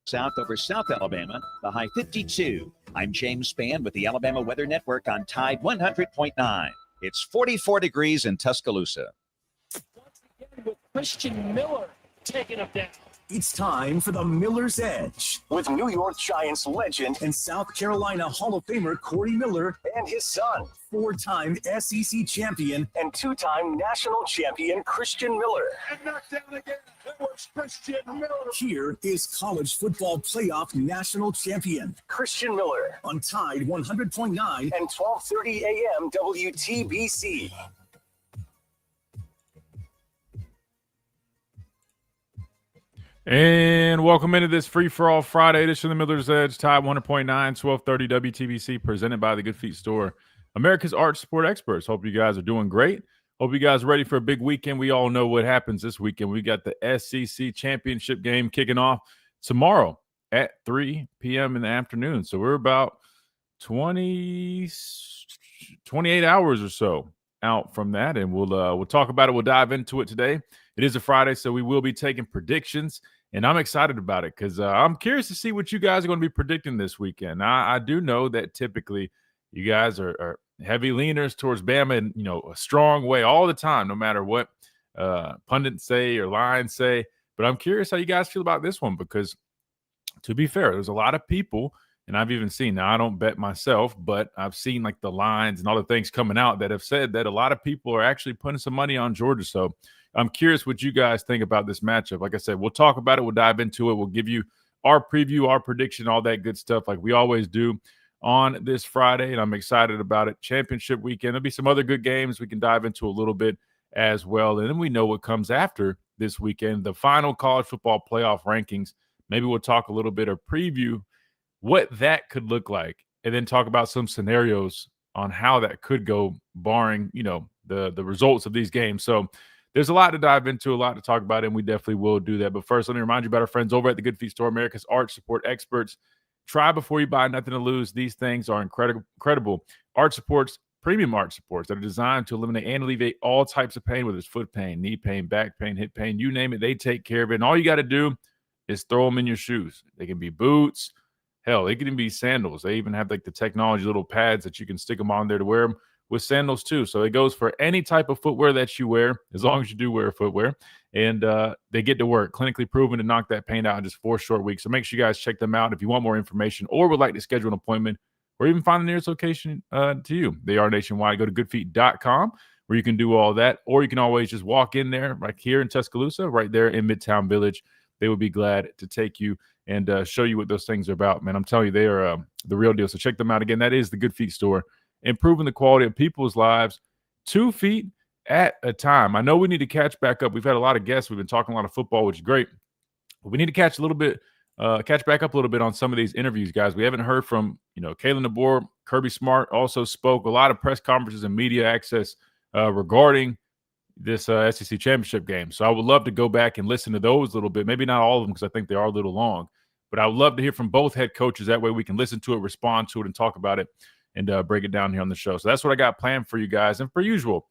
South over South Alabama, the high 52. I'm James Spann with the Alabama Weather Network on Tide 100.9. It's 44 degrees in Tuscaloosa. Once again with Christian Miller taking him down. It's time for the Miller's Edge with New York Giants legend and South Carolina Hall of Famer Corey Miller and his son, four-time SEC champion and two-time national champion Christian Miller. And knocked down again. It was Christian Miller. Here is college football playoff national champion Christian Miller on Tide 100.9 and 12:30 a.m. WTBC. And welcome into this free-for-all Friday edition of the Miller's Edge, Tide 100.9, 1230 WTBC, presented by the Good Feet Store, America's Arch Support Experts. Hope you guys are doing great. Hope you guys are ready for a big weekend. We all know what happens this weekend. We got the SEC championship game kicking off tomorrow at 3 p.m. in the afternoon. So we're about 28 hours or so out from that, and we'll talk about it. We'll dive into it today. It is a Friday, so we will be taking predictions, and I'm excited about it because I'm curious to see what you guys are going to be predicting this weekend. I do know that typically you guys are heavy leaners towards Bama in, a strong way all the time, no matter what pundits say or lines say. But I'm curious how you guys feel about this one because, to be fair, there's a lot of people, and I've even seen, now I don't bet myself, but I've seen like the lines and all the things coming out that have said that a lot of people are actually putting some money on Georgia. So I'm curious what you guys think about this matchup. Like I said, we'll talk about it. We'll dive into it. We'll give you our preview, our prediction, all that good stuff like we always do on this Friday, and I'm excited about it. Championship weekend. There'll be some other good games we can dive into a little bit as well. And then we know what comes after this weekend, the final college football playoff rankings. Maybe we'll talk a little bit or preview what that could look like, and then talk about some scenarios on how that could go, barring, the results of these games. So there's a lot to dive into, a lot to talk about, and we definitely will do that. But first, let me remind you about our friends over at the Good Feet Store, America's Arch Support Experts. Try before you buy, nothing to lose. These things are incredible. Arch supports, premium arch supports that are designed to eliminate and alleviate all types of pain, whether it's foot pain, knee pain, back pain, hip pain, you name it, they take care of it. And all you got to do is throw them in your shoes. They can be boots. Hell, they can even be sandals. They even have like the technology little pads that you can stick them on there to wear them with sandals too. So it goes for any type of footwear that you wear, as long as you do wear footwear. And they get to work, clinically proven to knock that pain out in just 4 short weeks. So make sure you guys check them out if you want more information or would like to schedule an appointment or even find the nearest location to you. They are nationwide. Go to goodfeet.com where you can do all that. Or you can always just walk in there right here in Tuscaloosa, right there in Midtown Village. They would be glad to take you and show you what those things are about. Man, I'm telling you, they are the real deal. So check them out. Again, that is the Good Feet Store, improving the quality of people's lives 2 feet at a time. I know we need to catch back up. We've had a lot of guests. We've been talking a lot of football, which is great. But we need to catch back up a little bit on some of these interviews, guys. We haven't heard from, Kalen DeBoer. Kirby Smart also spoke. A lot of press conferences and media access regarding this SEC championship game. So I would love to go back and listen to those a little bit. Maybe not all of them because I think they are a little long. But I would love to hear from both head coaches. That way we can listen to it, respond to it, and talk about it and break it down here on the show. So that's what I got planned for you guys. And per usual,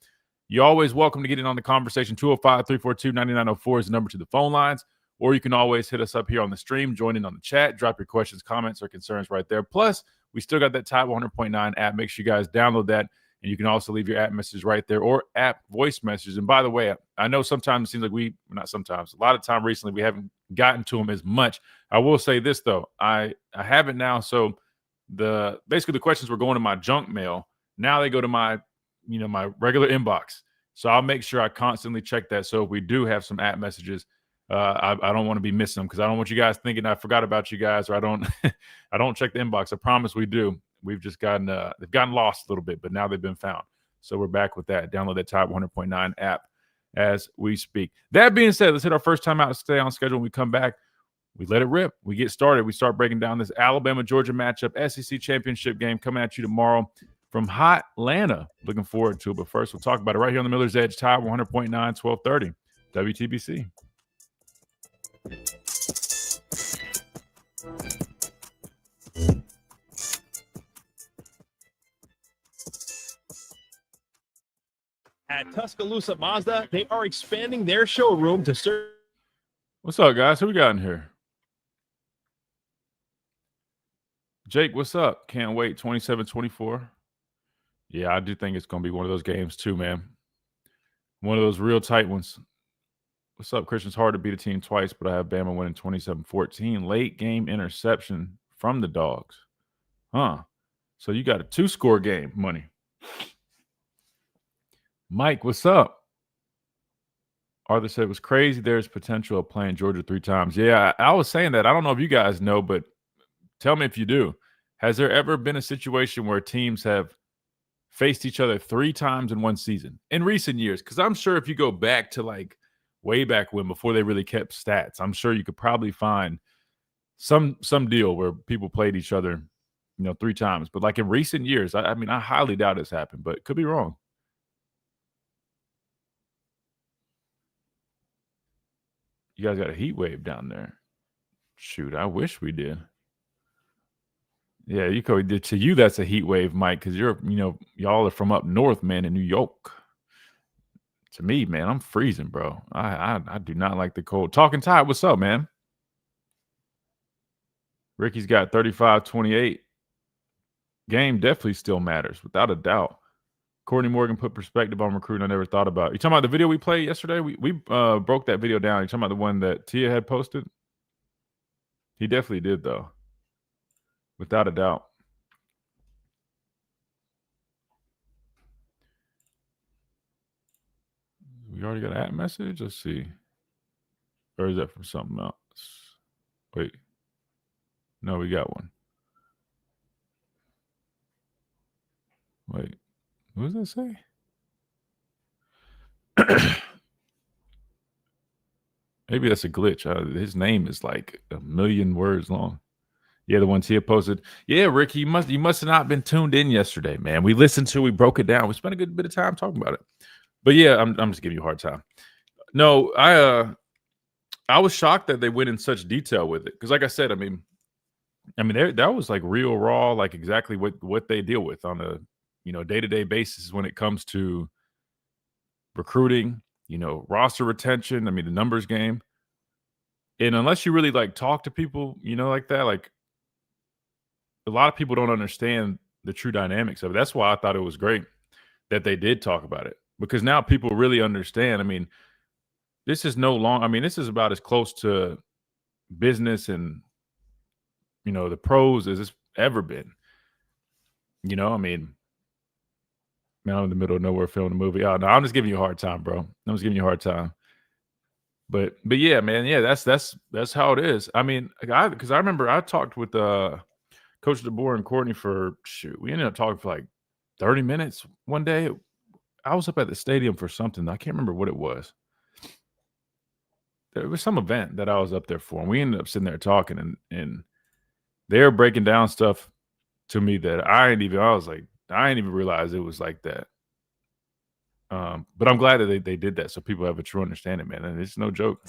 you're always welcome to get in on the conversation. 205-342-9904 is the number to the phone lines. Or you can always hit us up here on the stream, join in on the chat, drop your questions, comments, or concerns right there. Plus, we still got that Tide 100.9 app. Make sure you guys download that. And you can also leave your app messages right there or app voice messages. And by the way, I know sometimes it seems like a lot of time recently we haven't gotten to them as much. I will say this, though. I have it now. So basically the questions were going to my junk mail. Now they go to my regular inbox. So I'll make sure I constantly check that. So if we do have some app messages, I don't want to be missing them because I don't want you guys thinking I forgot about you guys or I don't check the inbox. I promise we do. We've just they've gotten lost a little bit, but now they've been found. So we're back with that. Download that Tide 100.9 app as we speak. That being said, let's hit our first time out to stay on schedule. When we come back, we let it rip. We get started. We start breaking down this Alabama-Georgia matchup, SEC championship game coming at you tomorrow from hot Atlanta. Looking forward to it. But first, we'll talk about it right here on the Miller's Edge, Tide 100.9, 1230, WTBC. At Tuscaloosa Mazda, they are expanding their showroom to serve. What's up, guys? Who we got in here? Jake, what's up? Can't wait. 27-24. Yeah, I do think it's going to be one of those games too, man. One of those real tight ones. What's up, Christian? It's hard to beat a team twice, but I have Bama winning 27-14. Late game interception from the Dogs. Huh. So you got a 2-score game, money. Mike, what's up? Arthur said it was crazy. There's potential of playing Georgia 3 times. Yeah, I was saying that. I don't know if you guys know, but tell me if you do. Has there ever been a situation where teams have faced each other 3 times in one season in recent years? Because I'm sure if you go back to like way back when, before they really kept stats, I'm sure you could probably find some deal where people played each other, 3 times. But like in recent years, I mean, I highly doubt it's happened, but could be wrong. You guys got a heat wave down there. Shoot, I wish we did. Yeah, to you that's a heat wave, Mike, because y'all are from up north, man, in New York. To me, man, I'm freezing, bro. I do not like the cold. Talking Tide, what's up, man? Ricky's got 35-28. Game definitely still matters, without a doubt. Courtney Morgan put perspective on recruiting I never thought about. You talking about the video we played yesterday? We broke that video down. You talking about the one that Tia had posted? He definitely did, though. Without a doubt. We already got an message? Let's see. Or is that from something else? Wait. No, we got one. Wait. What does that say? Maybe that's a glitch. His name is like 1 million words long. Yeah, the one Tia posted. Yeah, Rick, you must have not been tuned in yesterday, man. We listened to, we broke it down. We spent a good bit of time talking about it. But yeah, I'm just giving you a hard time. No, I was shocked that they went in such detail with it. Because like I said, I mean, that was like real raw, like exactly what they deal with on a day-to-day basis when it comes to recruiting, roster retention. I mean, the numbers game. And unless you really like talk to people, like that, like a lot of people don't understand the true dynamics of it. That's why I thought it was great that they did talk about it, because now people really understand. I mean, this is this is about as close to business and, the pros as it's ever been. I mean, man, I'm in the middle of nowhere filming a movie. Oh, no, I'm just giving you a hard time, bro. I'm just giving you a hard time. But yeah, man, yeah, that's how it is. I mean, because I remember I talked with Coach DeBoer and Courtney we ended up talking for like 30 minutes one day. I was up at the stadium for something. I can't remember what it was. There was some event that I was up there for, and we ended up sitting there talking, and they were breaking down stuff to me that I didn't even realize it was like that. But I'm glad that they did that, so people have a true understanding, man. And it's no joke.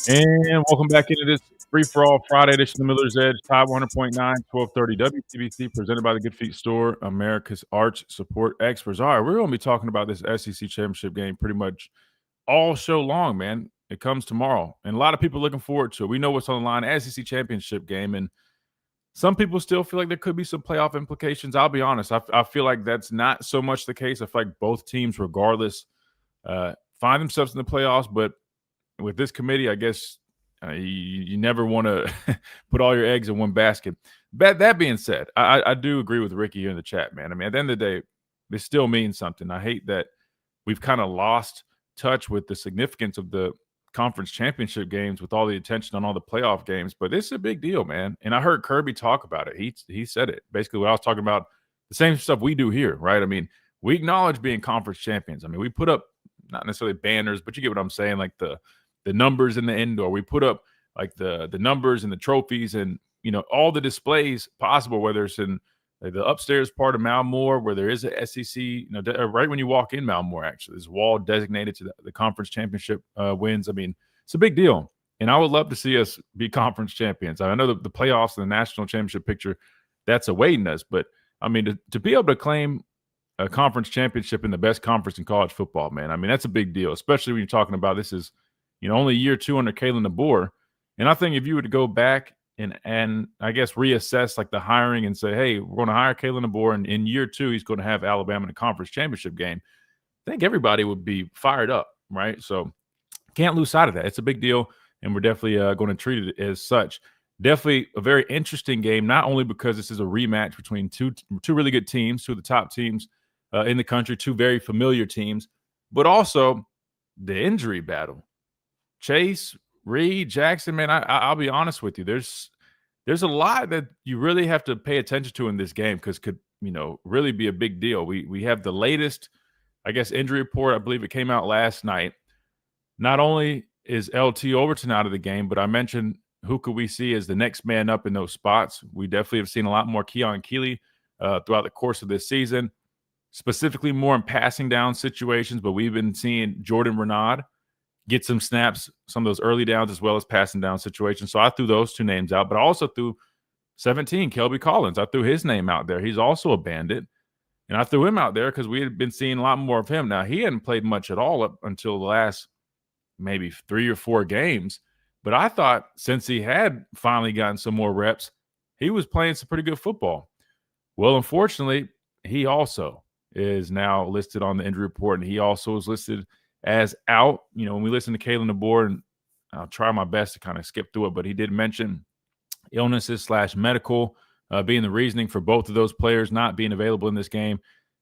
And welcome back into this free-for-all Friday edition of Miller's Edge, Tide 100.9, 1230 WTBC, presented by the Good Feet Store, America's arch support experts. All right, we're going to be talking about this SEC championship game pretty much all show long, man. It comes tomorrow, and a lot of people are looking forward to it. We know what's on the line, SEC championship game, and some people still feel like there could be some playoff implications. I'll be honest. I feel like that's not so much the case. I feel like both teams, regardless, find themselves in the playoffs. But with this committee, I guess you never want to put all your eggs in one basket. That being said, I do agree with Ricky here in the chat, man. I mean, at the end of the day, this still means something. I hate that we've kind of lost touch with the significance of the conference championship games with all the attention on all the playoff games, but this is a big deal, man. And I heard Kirby talk about it. He said it basically what I was talking about, the same stuff we do here, right? I mean, we acknowledge being conference champions. I mean, we put up not necessarily banners, but you get what I'm saying, like the numbers in the indoor. We put up like the numbers and the trophies and all the displays possible, whether it's in the upstairs part of Malmore where there is a SEC, right when you walk in Malmore, actually, there's a wall designated to the conference championship wins. I mean, it's a big deal. And I would love to see us be conference champions. I know the playoffs and the national championship picture, that's awaiting us. But, I mean, to be able to claim a conference championship in the best conference in college football, man, I mean, that's a big deal, especially when you're talking about this is, only year 2 under Kalen DeBoer. And I think if you were to go back and I guess reassess like the hiring and say, hey, we're going to hire Kalen DeBoer, and in year 2 he's going to have Alabama in a conference championship game, I think everybody would be fired up, right? So can't lose sight of that. It's a big deal, and we're definitely going to treat it as such. Definitely a very interesting game, not only because this is a rematch between two really good teams, two of the top teams in the country, two very familiar teams, but also the injury battle. Chase, Reed, Jackson, man, I'll be honest with you. There's a lot that you really have to pay attention to in this game because could really be a big deal. We have the latest, I guess, injury report. I believe it came out last night. Not only is LT Overton out of the game, but I mentioned who could we see as the next man up in those spots. We definitely have seen a lot more Keon Keeley throughout the course of this season, specifically more in passing down situations, but we've been seeing Jordan Renaud get some snaps, some of those early downs as well as passing down situations. So I threw those 2 names out, but I also threw 17, Kelby Collins. I threw his name out there. He's also a bandit. And I threw him out there because we had been seeing a lot more of him. Now, he hadn't played much at all up until the last maybe 3 or 4 games. But I thought since he had finally gotten some more reps, he was playing some pretty good football. Well, unfortunately, he also is now listed on the injury report, and he also is listed as out. When we listen to Kalen DeBoer, and I'll try my best to kind of skip through it, but he did mention illnesses / medical being the reasoning for both of those players not being available in this game.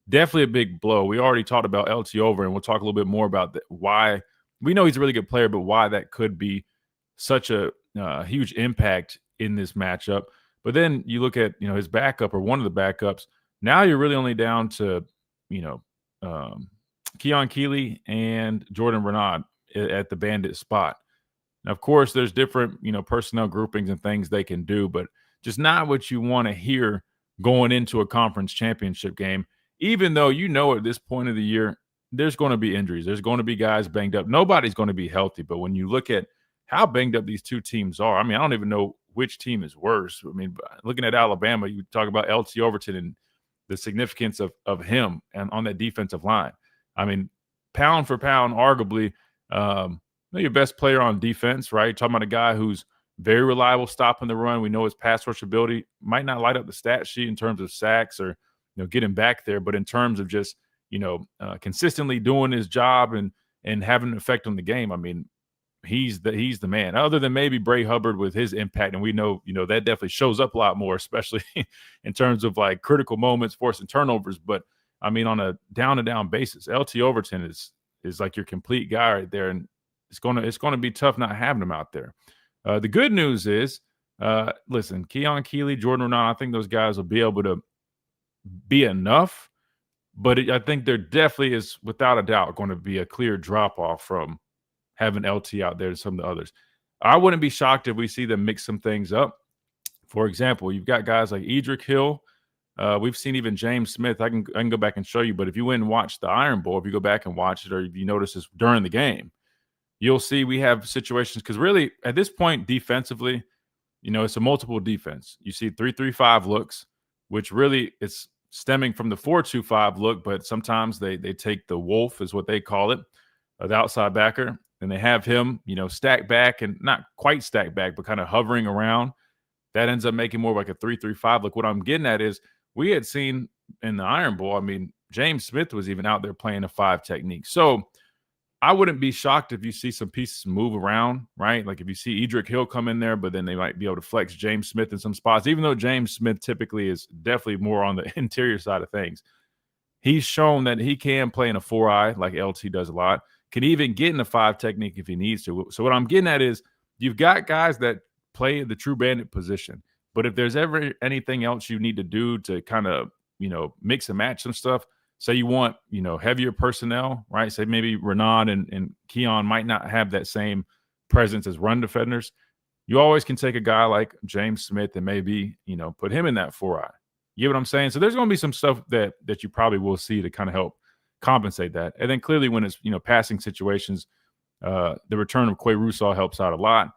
Definitely a big blow. We already talked about LT Over, and we'll talk a little bit more about why. We know he's a really good player, but why that could be such a huge impact in this matchup. But then you look at, his backup or one of the backups. Now you're really only down to, Keon Keeley and Jordan Renaud at the bandit spot. Now, of course, there's different, personnel groupings and things they can do, but just not what you want to hear going into a conference championship game, even though at this point of the year, there's going to be injuries. There's going to be guys banged up. Nobody's going to be healthy. But when you look at how banged up these two teams are, I don't even know which team is worse. Looking at Alabama, you talk about LT Overton and the significance of him and on that defensive line. Pound for pound, arguably, your best player on defense, right? Talking about a guy who's very reliable stopping the run. We know his pass rush ability might not light up the stat sheet in terms of sacks or getting back there, but in terms of just consistently doing his job and having an effect on the game. He's the man. Other than maybe Bray Hubbard with his impact, and we know that definitely shows up a lot more, especially in terms of like critical moments, forcing turnovers. But on a down-to-down basis, LT Overton is like your complete guy right there, and it's gonna be tough not having him out there. The good news is, listen, Keon Keeley, Jordan Renaud, I think those guys will be able to be enough, but I think there definitely is, without a doubt, going to be a clear drop-off from having LT out there to some of the others. I wouldn't be shocked if we see them mix some things up. For example, you've got guys like Edric Hill. We've seen even James Smith. I can go back and show you, but if you went and watch the Iron Bowl, if you go back and watch it, or if you notice this during the game, you'll see we have situations because really at this point defensively, it's a multiple defense. You see 3-3-5 looks, which really it's stemming from the 4-2-5 look, but sometimes they take the wolf is what they call it, the outside backer, and they have him, stacked back and not quite stacked back, but kind of hovering around. That ends up making more like a 3-3-5 look. What I'm getting at is we had seen in the Iron Bowl, James Smith was even out there playing a 5 technique. So I wouldn't be shocked if you see some pieces move around, right? Like if you see Edric Hill come in there, but then they might be able to flex James Smith in some spots, even though James Smith typically is definitely more on the interior side of things. He's shown that he can play in a 4-eye like LT does a lot, can even get in a 5 technique if he needs to. So what I'm getting at is you've got guys that play the true bandit position, but if there's ever anything else you need to do to kind of, mix and match some stuff, say you want, heavier personnel, right? Say maybe Renaud and Keon might not have that same presence as run defenders. You always can take a guy like James Smith and maybe, put him in that 4-eye. You get what I'm saying? So there's going to be some stuff that you probably will see to kind of help compensate that. And then clearly when it's, passing situations, the return of Quay Russaw helps out a lot.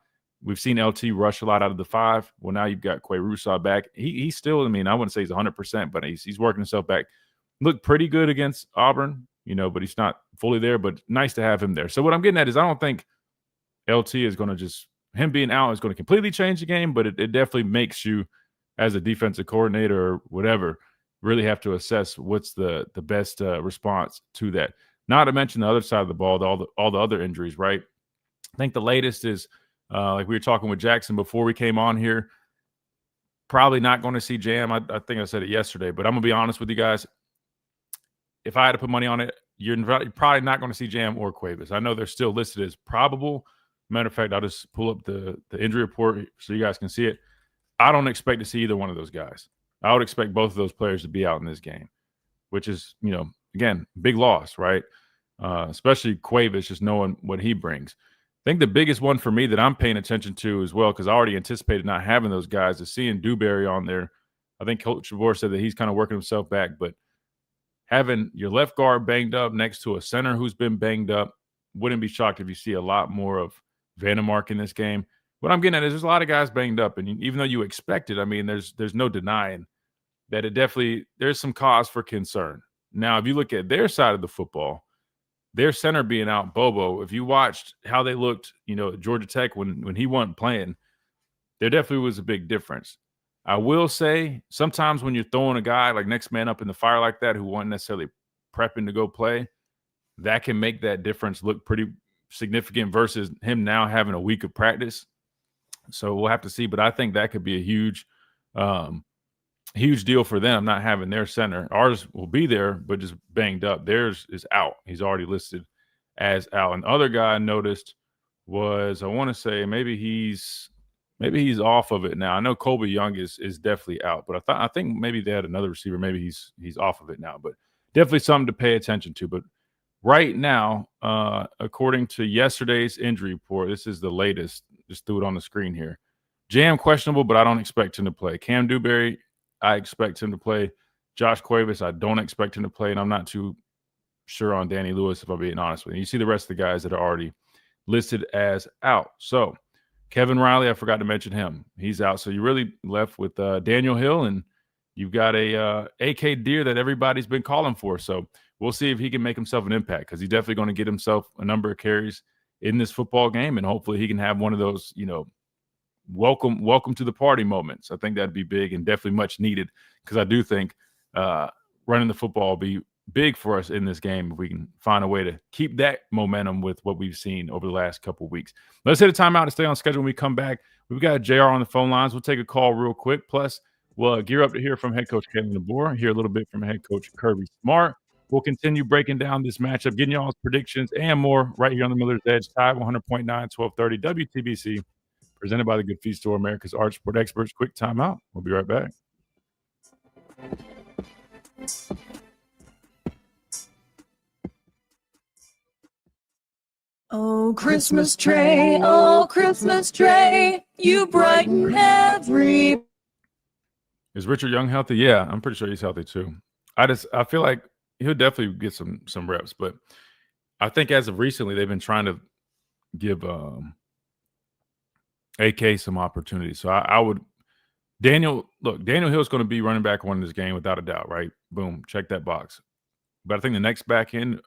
We've seen LT rush a lot out of the 5. Well, now you've got Quay Russaw back. He's still, I wouldn't say he's 100%, but he's working himself back. Looked pretty good against Auburn, but he's not fully there, but nice to have him there. So what I'm getting at is I don't think LT is going to just him being out is going to completely change the game, but it definitely makes you, as a defensive coordinator or whatever, really have to assess what's the best response to that. Not to mention the other side of the ball, all the other injuries, right? I think the latest is like we were talking with Jackson before we came on here. Probably not going to see Jam. I think I said it yesterday, but I'm going to be honest with you guys. If I had to put money on it, you're probably not going to see Jam or Cuevas. I know they're still listed as probable. Matter of fact, I'll just pull up the injury report so you guys can see it. I don't expect to see either one of those guys. I would expect both of those players to be out in this game, which is, again, big loss, right? Especially Cuevas, just knowing what he brings. I think the biggest one for me that I'm paying attention to as well, because I already anticipated not having those guys, is seeing Dewberry on there. I think Coach Javor said that he's kind of working himself back, but having your left guard banged up next to a center who's been banged up, wouldn't be shocked if you see a lot more of Vandermark in this game. What I'm getting at is there's a lot of guys banged up, and even though you expect it, I mean, there's no denying that there's some cause for concern. Now, if you look at their side of the football, their center being out, Bobo, if you watched how they looked, at Georgia Tech when he wasn't playing, there definitely was a big difference. I will say sometimes when you're throwing a guy like next man up in the fire like that who wasn't necessarily prepping to go play, that can make that difference look pretty significant versus him now having a week of practice. So we'll have to see, but I think that could be a huge deal for them not having their center. Ours will be there, but just banged up. Theirs is out. He's already listed as out. And the other guy I noticed was, I want to say maybe he's off of it now. I know Colby Young is definitely out, but I think maybe they had another receiver. Maybe he's off of it now, but definitely something to pay attention to. But right now, according to yesterday's injury report, this is the latest. Just threw it on the screen here. Jam questionable, but I don't expect him to play. Cam Dewberry, I expect him to play. Josh Cuevas, I don't expect him to play, and I'm not too sure on Danny Lewis, if I'm being honest with you. You see the rest of the guys that are already listed as out. So Kevin Riley, I forgot to mention him. He's out. So you're really left with Daniel Hill, and you've got a AK Deer that everybody's been calling for. So we'll see if he can make himself an impact, because he's definitely going to get himself a number of carries in this football game, and hopefully he can have one of those, welcome to the party moments. I think that'd be big and definitely much needed, because I do think running the football will be big for us in this game if we can find a way to keep that momentum with what we've seen over the last couple of weeks. Let's hit a timeout to stay on schedule. When we come back, we've got JR on the phone lines. We'll take a call real quick. Plus, we'll gear up to hear from head coach Kevin DeBoer, hear a little bit from head coach Kirby Smart. We'll continue breaking down this matchup, getting y'all's predictions and more right here on the Miller's Edge, Tide 100.9, 1230 WTBC, presented by the Good Feet Store, America's Arch Sport Experts. Quick timeout. We'll be right back. Oh, Christmas tray, you brighten every. Is Richard Young healthy? Yeah, I'm pretty sure he's healthy too. I feel like he'll definitely get some reps, but I think as of recently, they've been trying to give AK some opportunities. So I would Daniel Hill's going to be running back one in this game without a doubt, right? Boom, check that box. But I think the next back end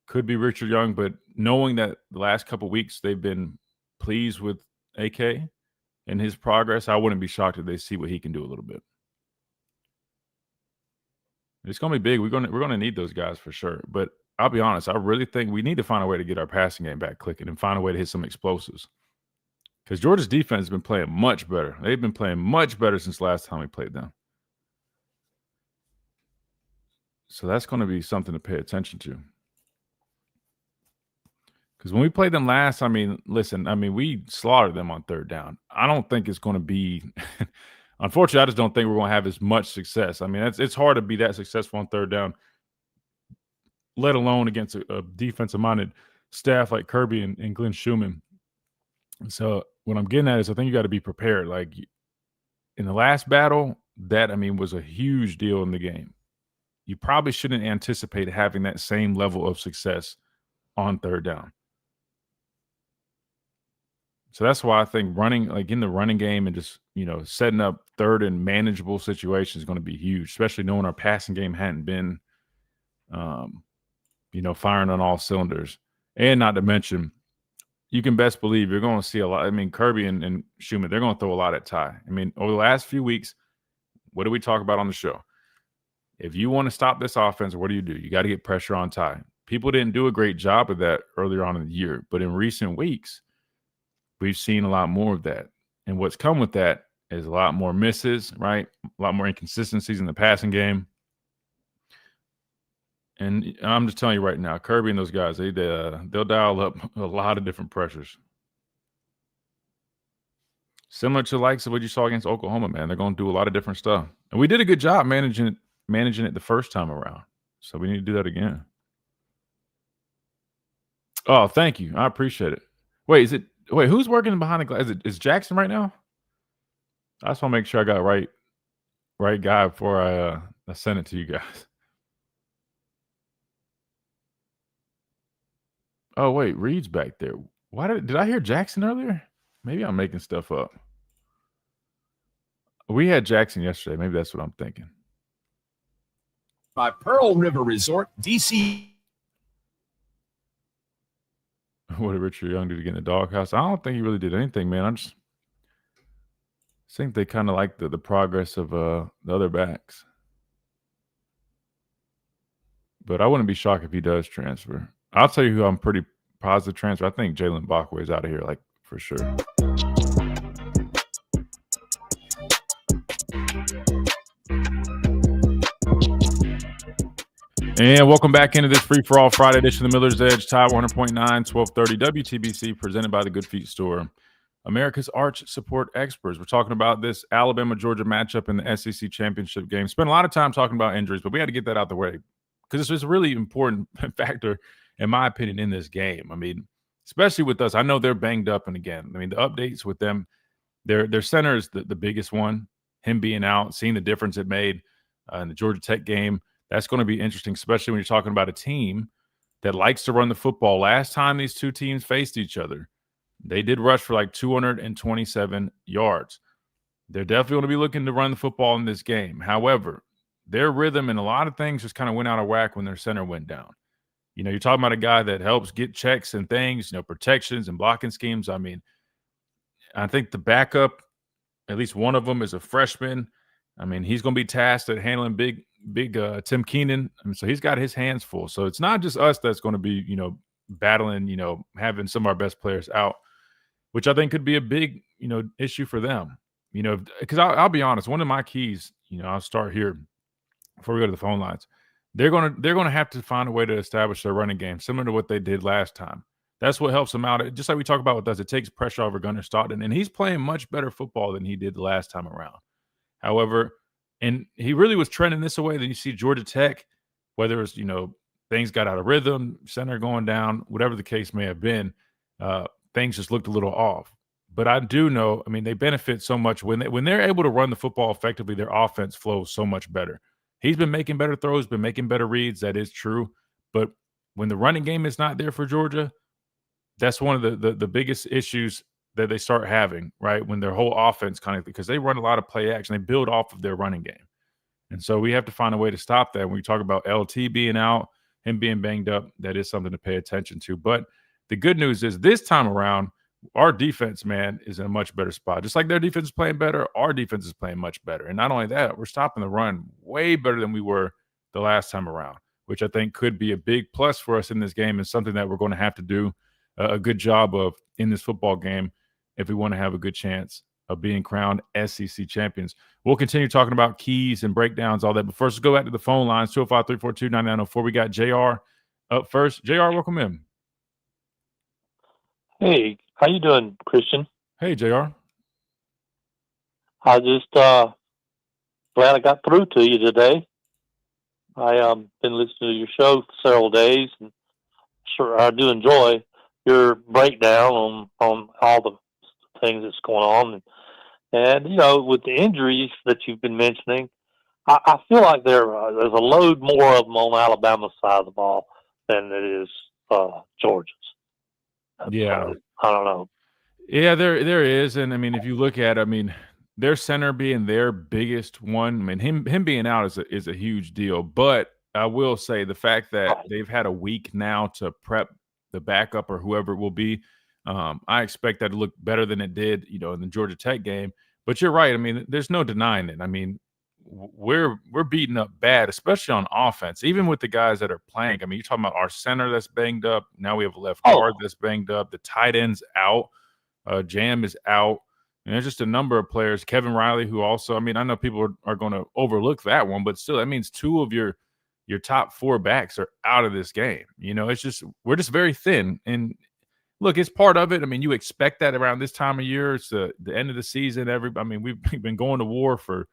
could be Richard Young, but knowing that the last couple of weeks they've been pleased with AK and his progress, I wouldn't be shocked if they see what he can do a little bit. It's going to be big. We're going to need those guys for sure. But I'll be honest, I really think we need to find a way to get our passing game back clicking and find a way to hit some explosives. Because Georgia's defense has been playing much better. They've been playing much better since last time we played them. So that's going to be something to pay attention to. Because when we played them last, we slaughtered them on third down. I don't think it's going to be – unfortunately, I just don't think we're going to have as much success. I mean, it's hard to be that successful on third down, let alone against a defensive-minded staff like Kirby and Glenn Schumann. So what I'm getting at is I think you got to be prepared. Like in the last battle, that, was a huge deal in the game. You probably shouldn't anticipate having that same level of success on third down. So that's why I think running, like in the running game and just, setting up third and manageable situations is going to be huge, especially knowing our passing game hadn't been, firing on all cylinders. And not to mention, you can best believe you're going to see a lot. I mean, Kirby and Schumann, they're going to throw a lot at Ty. I mean, over the last few weeks, what do we talk about on the show? If you want to stop this offense, what do? You got to get pressure on Ty. People didn't do a great job of that earlier on in the year, but in recent weeks, we've seen a lot more of that. And what's come with that is a lot more misses, right? A lot more inconsistencies in the passing game. And I'm just telling you right now, Kirby and those guys, they'll dial up a lot of different pressures. Similar to likes of what you saw against Oklahoma, man. They're going to do a lot of different stuff. And we did a good job managing it the first time around. So we need to do that again. Oh, thank you. I appreciate it. Wait, who's working behind the glass? Is Jackson right now? I just want to make sure I got right guy before I send it to you guys. Oh, wait, Reed's back there. Why did I hear Jackson earlier? Maybe I'm making stuff up. We had Jackson yesterday. Maybe that's what I'm thinking. By Pearl River Resort, D.C. What did Richard Young do to get in the doghouse? I don't think he really did anything, man. I just think they kind of like the progress of the other backs. But I wouldn't be shocked if he does transfer. I'll tell you who I'm pretty positive transfer. I think Jalen Bachway is out of here, like, for sure. And welcome back into this free-for-all Friday edition of the Miller's Edge, Tide 100.9, 1230 WTBC, presented by the Good Feet Store, America's arch support experts. We're talking about this Alabama-Georgia matchup in the SEC championship game. Spent a lot of time talking about injuries, but we had to get that out the way because it's just a really important factor, in my opinion, in this game. I mean, especially with us. I know they're banged up, and again, I mean, the updates with them, their center is the biggest one. Him being out, seeing the difference it made in the Georgia Tech game. That's going to be interesting, especially when you're talking about a team that likes to run the football. Last time these two teams faced each other, they did rush for like 227 yards. They're definitely going to be looking to run the football in this game. However, their rhythm and a lot of things just kind of went out of whack when their center went down. You know, you're talking about a guy that helps get checks and things, you know, protections and blocking schemes. I mean, I think the backup, at least one of them, is a freshman. I mean, he's going to be tasked at handling big Tim Keenan. I mean, so he's got his hands full. So it's not just us that's going to be, you know, battling, you know, having some of our best players out, which I think could be a big, you know, issue for them. You know, because I'll be honest, one of my keys, you know, I'll start here before we go to the phone lines. They're going to have to find a way to establish their running game, similar to what they did last time. That's what helps them out. Just like we talk about with us, it takes pressure over Gunnar Stockton, and he's playing much better football than he did the last time around. However, and he really was trending this way. Then you see Georgia Tech, whether it's, you know, things got out of rhythm, center going down, whatever the case may have been, things just looked a little off. But I do know, I mean, they benefit so much when they're able to run the football effectively. Their offense flows so much better. He's been making better throws, been making better reads. That is true. But when the running game is not there for Georgia, that's one of the biggest issues that they start having, right? When their whole offense kind of, because they run a lot of play action, they build off of their running game. And so we have to find a way to stop that. When we talk about LT being out, him being banged up, that is something to pay attention to. But the good news is this time around, our defense, man, is in a much better spot. Just like their defense is playing better, our defense is playing much better. And not only that, we're stopping the run way better than we were the last time around, which I think could be a big plus for us in this game and something that we're going to have to do a good job of in this football game if we want to have a good chance of being crowned SEC champions. We'll continue talking about keys and breakdowns, all that. But first, let's go back to the phone lines, 205-342-9904. We got JR up first. JR, welcome in. Hey, how you doing, Christian? Hey, JR. I just glad I got through to you today. I been listening to your show for several days, and sure I do enjoy your breakdown on all the things that's going on. And you know, with the injuries that you've been mentioning, I feel like there's a load more of them on Alabama's side of the ball than it is Georgia's. Yeah. I don't know. Yeah, there is. And I mean, if you look at, I mean, their center being their biggest one, I mean, him being out is a huge deal. But I will say the fact that they've had a week now to prep the backup or whoever it will be, I expect that to look better than it did, in the Georgia Tech game. But you're right. I mean, there's no denying it. I mean, we're beating up bad, especially on offense, even with the guys that are playing. I mean, you're talking about our center that's banged up. Now we have a left guard that's banged up. The tight end's out. Jam is out. And there's just a number of players. Kevin Riley, who also, I mean, I know people are going to overlook that one, but still, that means two of your top four backs are out of this game. It's just we're just very thin. And look, it's part of it. I mean, you expect that around this time of year. It's the end of the season. I mean, we've been going to war for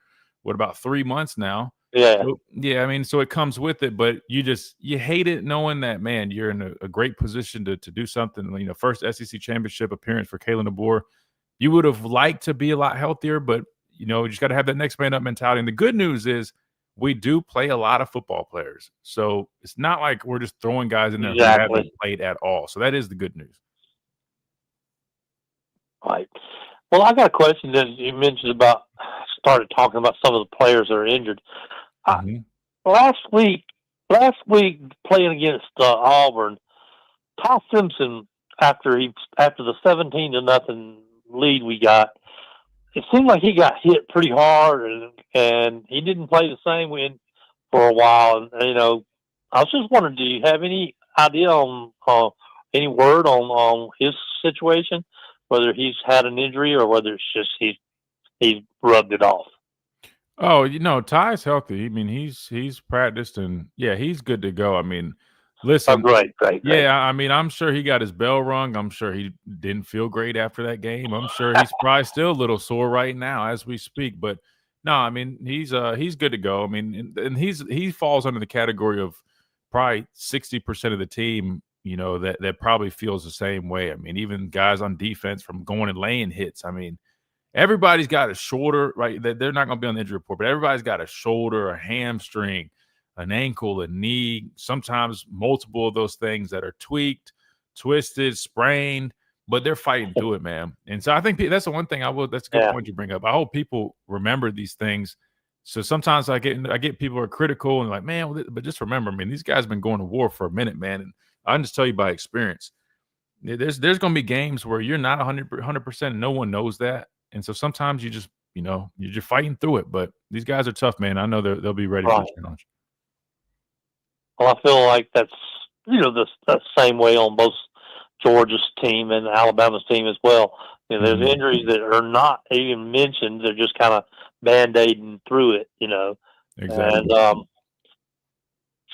about 3 months now. Yeah. So, yeah, I mean, so it comes with it, but you hate it knowing that, man, you're in a great position to do something. First SEC championship appearance for Kalen DeBoer. You would have liked to be a lot healthier, but you just got to have that next man up mentality. And the good news is we do play a lot of football players. So it's not like we're just throwing guys in there who haven't played at all. So that is the good news. Right. Well, I got a question that you mentioned about, started talking about some of the players that are injured. Last week playing against Auburn, Ty Simpson, after the 17-0 lead we got, it seemed like he got hit pretty hard, and he didn't play the same win for a while. And I was just wondering, do you have any idea on any word on his situation, whether he's had an injury or whether it's just he's rubbed it off? Oh, Ty's healthy. I mean, he's practiced and yeah, he's good to go. I mean, listen. Oh, great. Yeah, I mean, I'm sure he got his bell rung. I'm sure he didn't feel great after that game. I'm sure he's probably still a little sore right now as we speak. But no, I mean, he's good to go. I mean, and he falls under the category of probably 60% of the team, that probably feels the same way. I mean, even guys on defense from going and laying hits. I mean, everybody's got a shoulder, right? They're not going to be on the injury report, but everybody's got a shoulder, a hamstring, an ankle, a knee, sometimes multiple of those things that are tweaked, twisted, sprained, but they're fighting through it, man. And so I think that's the one thing that's a good point you bring up. I hope people remember these things. So sometimes I get people who are critical and like, man, but just remember, man, these guys have been going to war for a minute, man. And I can just tell you by experience, there's going to be games where you're not 100%. No one knows that. And so sometimes you just, you're just fighting through it. But these guys are tough, man. I know they'll be ready for the challenge. Well, I feel like that's the same way on both Georgia's team and Alabama's team as well. There's injuries that are not even mentioned; they're just kind of band-aiding through it, Exactly. And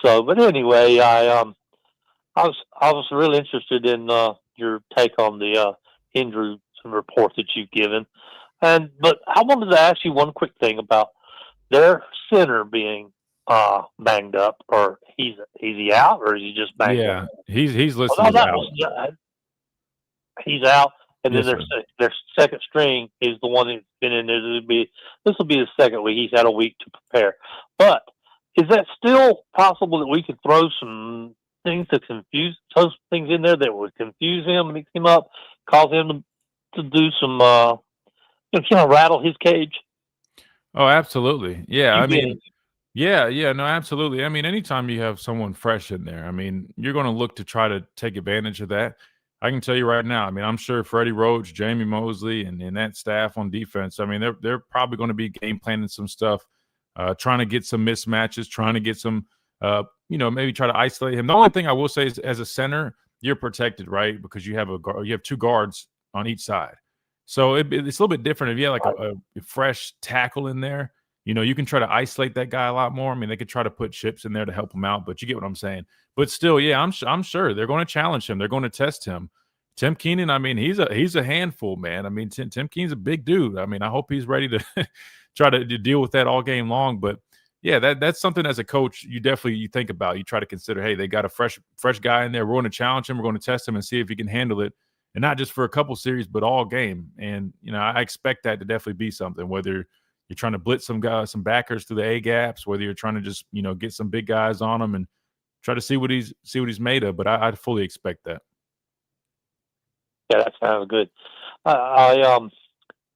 but anyway, I was really interested in your take on the injury report that you've given, but I wanted to ask you one quick thing about their center being banged up, or is he out, or is he just banged up? Yeah, he's listed as out. He's out, and Yes, then their second string is the one that's been in there. This will be the second week. He's had a week to prepare. But is that still possible that we could throw some things those things in there that would confuse him, mix him up, cause him to do some, kind of rattle his cage? Oh, absolutely. Yeah, I mean. Yeah, no, absolutely. I mean, anytime you have someone fresh in there, I mean, you're going to look to try to take advantage of that. I can tell you right now, I mean, I'm sure Freddie Roach, Jamie Mosley, and that staff on defense, I mean, they're probably going to be game planning some stuff, trying to get some mismatches, trying to get some, maybe try to isolate him. The only thing I will say is, as a center, you're protected, right? Because you have two guards on each side. So it's a little bit different if you have like a fresh tackle in there. You can try to isolate that guy a lot more. I mean, they could try to put chips in there to help him out, but you get what I'm saying. But still, yeah, I'm sure they're going to challenge him. They're going to test him. Tim Keenan, I mean, he's a handful, man. I mean, Tim Keenan's a big dude. I mean, I hope he's ready to try to deal with that all game long. But yeah, that's something as a coach you think about. You try to consider, hey, they got a fresh guy in there. We're going to challenge him. We're going to test him and see if he can handle it, and not just for a couple series, but all game. And I expect that to definitely be something. Whether you're trying to blitz some backers through the A gaps, whether you're trying to just get some big guys on him and try to see what he's made of. But I fully expect that. Yeah, that sounds good. I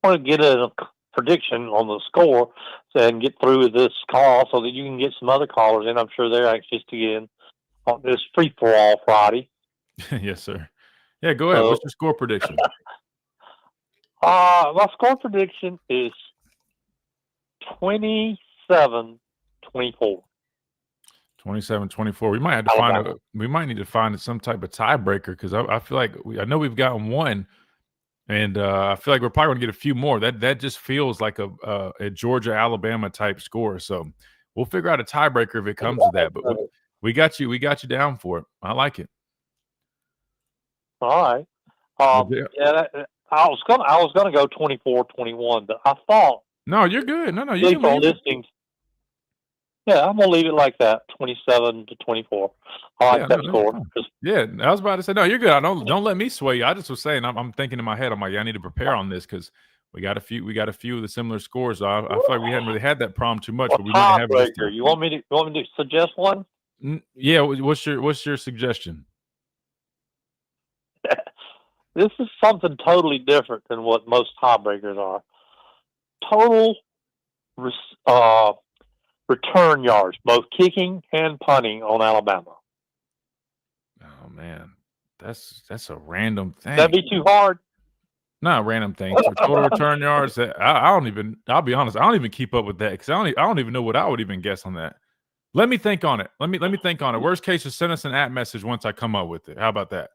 want to get a prediction on the score and get through with this call so that you can get some other callers in. I'm sure they're anxious to get in on this free-for-all Friday. Yes, sir. Yeah, go ahead. So, What's your score prediction? my score prediction is 27-24. 27-24. We might have to Alabama. we might need to find some type of tiebreaker because I feel like I know we've gotten one, and I feel like we're probably going to get a few more. That just feels like a Georgia Alabama type score. So we'll figure out a tiebreaker if it comes to that. But we got you down for it. I like it. All right. I was gonna go 24-21, but I thought No, you're good. No, you can on leave it. listening. Yeah, I'm gonna leave it like that, 27-24. I like that score. Yeah, I was about to say no. You're good. Don't let me sway you. I just was saying I'm thinking in my head. I'm like, I need to prepare on this because we got a few of the similar scores. I feel like we hadn't really had that problem too much, but we might have this tiebreaker. You want me to suggest one? Yeah. What's your suggestion? This is something totally different than what most tiebreakers are. Total return yards, both kicking and punting on Alabama. Oh man, that's a random thing. That'd be too hard. Not random things. So total return yards. I don't even. I'll be honest. I don't even keep up with that because I don't even know what I would even guess on that. Let me think on it. Let me think on it. Worst case, just send us an @ message once I come up with it. How about that?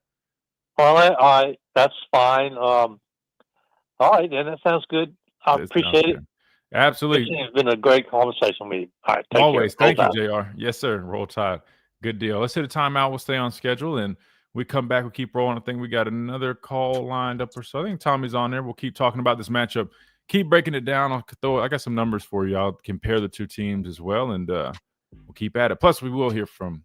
All right, that's fine. All right, then that sounds good. I appreciate it. Absolutely. It's been a great conversation with you. All right, always. care. Thank you, JR. Yes, sir. Roll Tide. Good deal. Let's hit a timeout. We'll stay on schedule and we come back. We'll keep rolling. I think we got another call lined up or so. I think Tommy's on there. We'll keep talking about this matchup. Keep breaking it down. I got some numbers for you. I'll compare the two teams as well, and we'll keep at it. Plus, we will hear from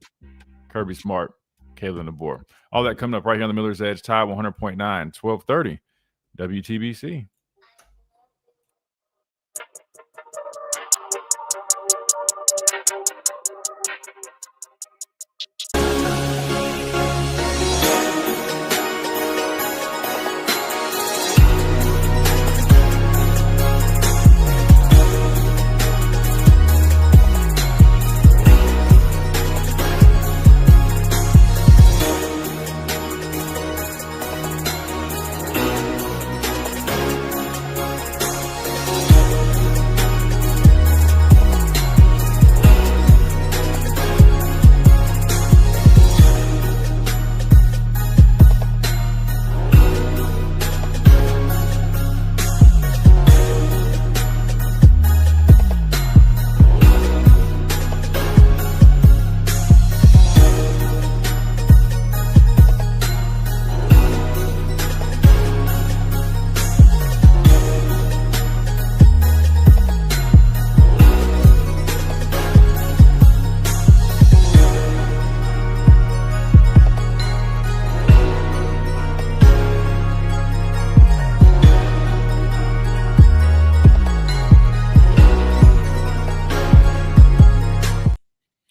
Kirby Smart, Kalen DeBoer. All that coming up right here on the Miller's Edge. Tide 100.9, 1230 WTBC.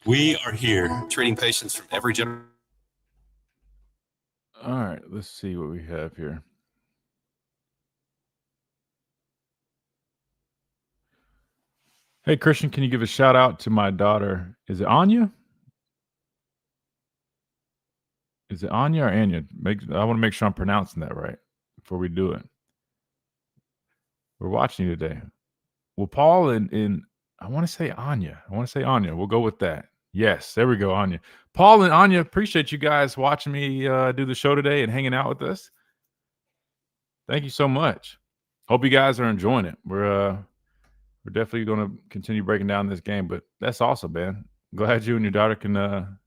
We are here treating patients from every generation. All right, let's see what we have here. Hey, Christian, can you give a shout out to my daughter? Is it Anya? Is it Anya or Anya? I want to make sure I'm pronouncing that right before we do it. We're watching you today. Well, Paul and I want to say Anya. We'll go with that. Yes, there we go, Anya. Paul and Anya, appreciate you guys watching me do the show today and hanging out with us. Thank you so much. Hope you guys are enjoying it. We're definitely going to continue breaking down this game, but that's awesome, man. Glad you and your daughter can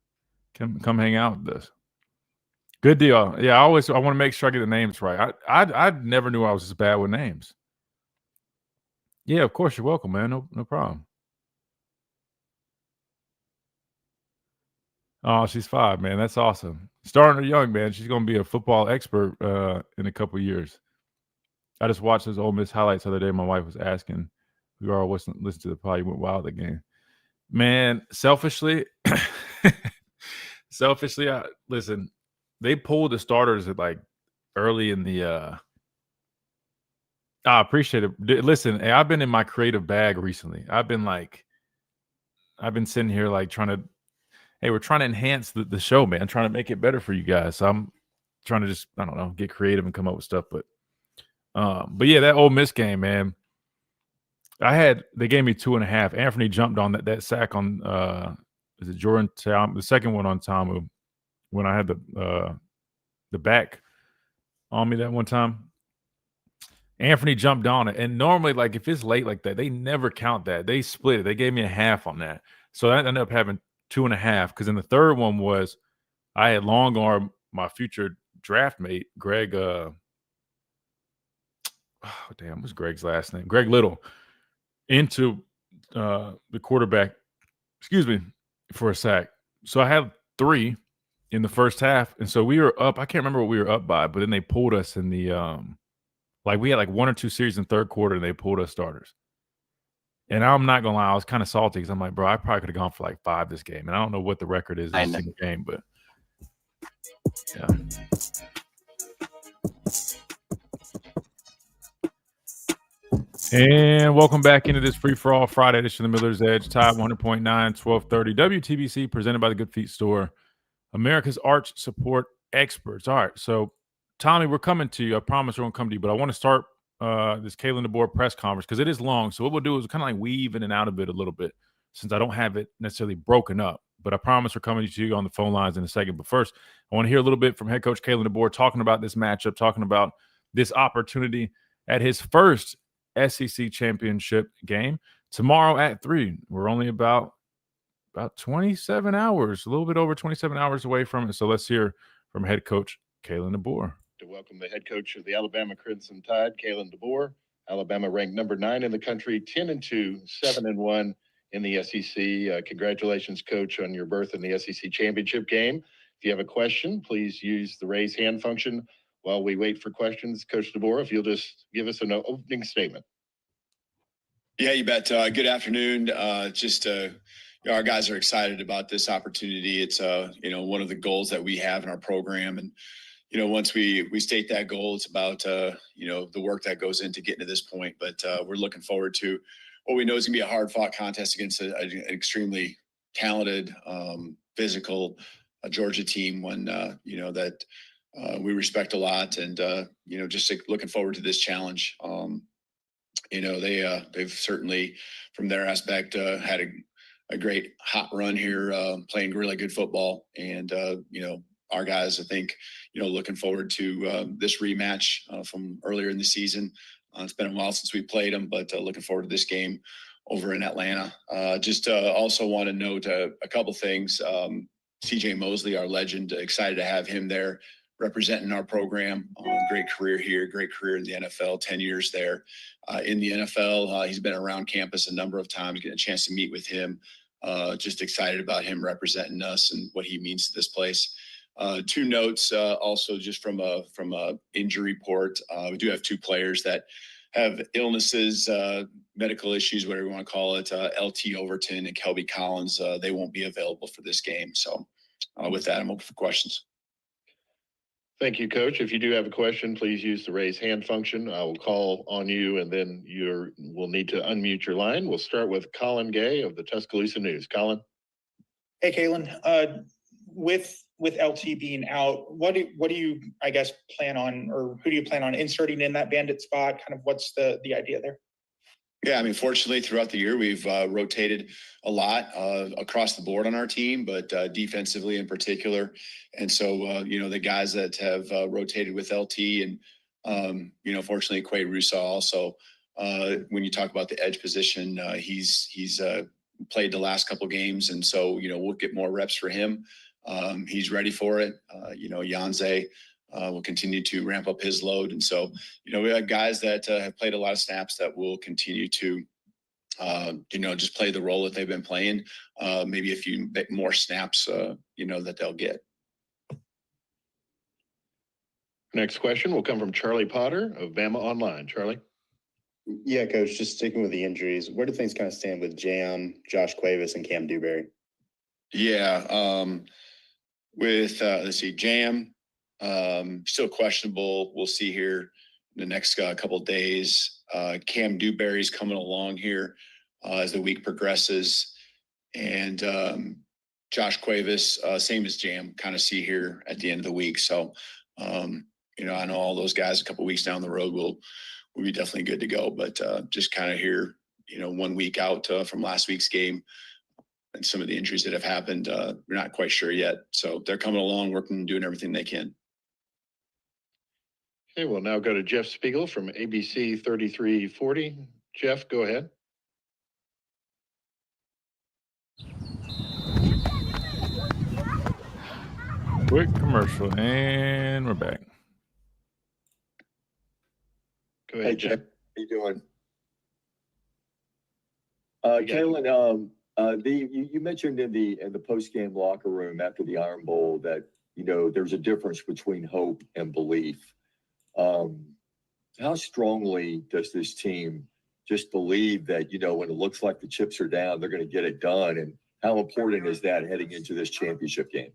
come hang out with us. Good deal. Yeah, I want to make sure I get the names right. I never knew I was this bad with names. Yeah, of course, you're welcome, man. No problem. Oh, she's 5, man. That's awesome. Starting her young, man. She's going to be a football expert in a couple of years. I just watched those Ole Miss highlights the other day. My wife was asking. We all listened to the probably went wild the game. Man, selfishly, listen, they pulled the starters at like early in the I appreciate it. Listen, I've been in my creative bag recently. I've been sitting here like we're trying to enhance the show, man, trying to make it better for you guys. So trying to just, I don't know, get creative and come up with stuff. But yeah, that Ole Miss game, man. They gave me 2.5. Anthony jumped on that sack on is it Jordan Tom, the second one on Tamu, when I had the back on me that one time. Anthony jumped on it. And normally, like, if it's late like that, they never count that. They split it. They gave me a half on that. So that ended up having 2.5. Because in the third one was I had long arm my future draft mate, Greg. What's Greg's last name? Greg Little, into the quarterback, for a sack. So I had 3 in the first half. And so we were up. I can't remember what we were up by, but then they pulled us in the we had like 1 or 2 series in third quarter, and they pulled us starters. And I'm not gonna lie, I was kind of salty because I'm like, bro, I probably could have gone for like 5 this game. And I don't know what the record is in a single game, but yeah. And welcome back into this free-for-all Friday edition of the Miller's Edge, Tide 100.9, 1230 WTBC, presented by the Good Feet Store, America's arch support experts. All right, so Tommy, we're coming to you. I promise we're going to come to you, but I want to start this Kalen DeBoer press conference because it is long. So what we'll do is kind of like weave in and out of it a little bit since I don't have it necessarily broken up. But I promise we're coming to you on the phone lines in a second. But first, I want to hear a little bit from head coach Kalen DeBoer talking about this matchup, talking about this opportunity at his first SEC championship game tomorrow at 3. We're only about 27 hours, a little bit over 27 hours away from it. So let's hear from head coach Kalen DeBoer. To welcome the head coach of the Alabama Crimson Tide, Kalen DeBoer. Alabama ranked number 9 in the country, 10-2, 7-1 in the SEC. Congratulations, coach, on your berth in the SEC championship game. If you have a question, please use the raise hand function while we wait for questions. Coach DeBoer, if you'll just give us an opening statement. Yeah, you bet. Good afternoon. Our guys are excited about this opportunity. It's one of the goals that we have in our program, and once we state that goal, it's about the work that goes into getting to this point. But we're looking forward to what we know is going to be a hard-fought contest against an extremely talented, physical Georgia team. One that we respect a lot, and just looking forward to this challenge. They've certainly, from their aspect, had a great hot run here, playing really good football, and our guys, I think, looking forward to this rematch from earlier in the season. It's been a while since we played them, but looking forward to this game over in Atlanta. Also want to note a couple things. CJ Mosley, our legend, excited to have him there representing our program. Great career here, great career in the NFL, 10 years there. In the NFL, he's been around campus a number of times, getting a chance to meet with him. Just excited about him representing us and what he means to this place. 2 notes also just from a injury report. We do have 2 players that have illnesses, medical issues, whatever you want to call it. LT Overton and Kelby Collins, they won't be available for this game. So with that, I'm open for questions. Thank you, Coach. If you do have a question, please use the raise hand function. I will call on you, and then we'll need to unmute your line. We'll start with Colin Gay of the Tuscaloosa News. Colin. Hey, Kalen. With LT being out, what do you, I guess, plan on, or who do you plan on inserting in that bandit spot? Kind of what's the idea there? Yeah, I mean, fortunately, throughout the year, we've rotated a lot across the board on our team, but defensively in particular. And so, the guys that have rotated with LT and, fortunately, Quay Russo also, when you talk about the edge position, he's played the last couple games. And so, we'll get more reps for him. He's ready for it. Yanze will continue to ramp up his load. And so, we have guys that have played a lot of snaps that will continue to, just play the role that they've been playing. Maybe a few bit more snaps, that they'll get. Next question will come from Charlie Potter of Bama Online. Charlie. Yeah, Coach, just sticking with the injuries, where do things kind of stand with Jam, Josh Cuevas, and Cam Dewberry? Yeah. Let's see, Jam, still questionable. We'll see here in the next couple of days. Cam Dewberry's coming along here as the week progresses. And Josh Cuevas, same as Jam, kind of see here at the end of the week. So I know all those guys a couple weeks down the road will be definitely good to go. But just kind of here, 1 week out from last week's game and some of the injuries that have happened, we're not quite sure yet. So they're coming along, working, doing everything they can. Okay, we'll now go to Jeff Spiegel from ABC 3340. Jeff, go ahead. Quick commercial, and we're back. Go ahead, Jeff. How you doing? Kalen, you mentioned in the post-game locker room after the Iron Bowl that, there's a difference between hope and belief. How strongly does this team just believe that, when it looks like the chips are down, they're going to get it done? And how important is that heading into this championship game?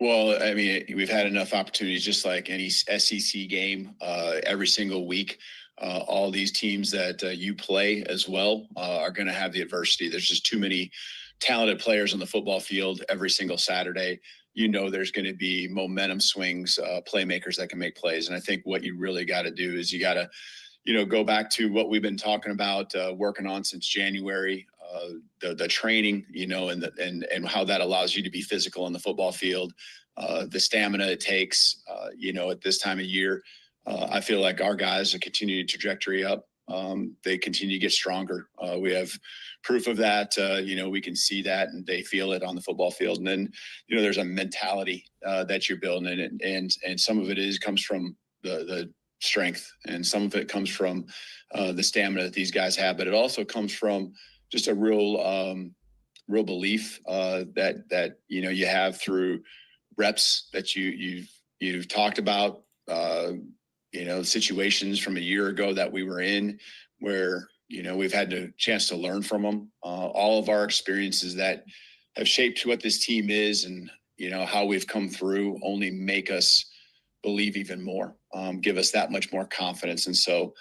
Well, I mean, we've had enough opportunities, just like any SEC game, every single week. All these teams that you play as well are going to have the adversity. There's just too many talented players on the football field every single Saturday. There's going to be momentum swings, playmakers that can make plays. And I think what you really got to do is you got to, go back to what we've been talking about, working on since January. The training, and how that allows you to be physical on the football field, the stamina it takes, at this time of year. I feel like our guys are continuing trajectory up. They continue to get stronger. We have proof of that. We can see that, and they feel it on the football field. And then, there's a mentality that you're building, and some of it comes from the strength, and some of it comes from the stamina that these guys have. But it also comes from just a real belief that you have through reps that you've talked about. Situations from a year ago that we were in where we've had a chance to learn from them. All of our experiences that have shaped what this team is and how we've come through only make us believe even more, give us that much more confidence. And so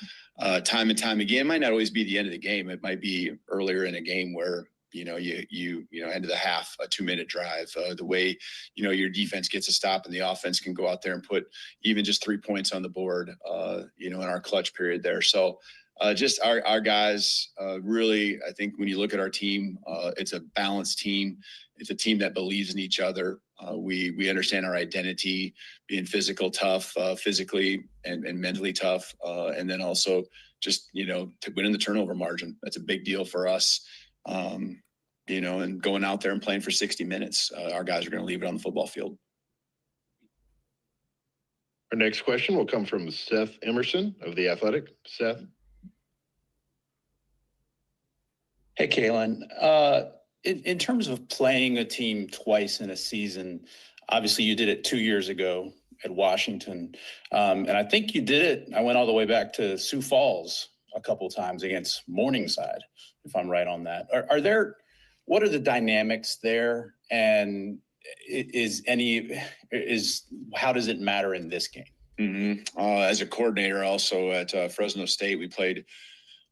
time and time again, it might not always be the end of the game. It might be earlier in a game where, you end of the half, a 2-minute drive, the way, your defense gets a stop and the offense can go out there and put even just 3 points on the board, in our clutch period there. So just our guys, really, I think when you look at our team, it's a balanced team. It's a team that believes in each other. We understand our identity, being physical, tough, physically and mentally tough. And then also just, to win in the turnover margin. That's a big deal for us. And going out there and playing for 60 minutes, our guys are going to leave it on the football field. Our next question will come from Seth Emerson of The Athletic. Seth. Hey, Kalen. In terms of playing a team twice in a season, obviously you did it 2 years ago at Washington. And I think you did it. I went all the way back to Sioux Falls a couple of times against Morningside, if I'm right on that. What are the dynamics there? And how does it matter in this game? Mm-hmm. As a coordinator also at Fresno State, we played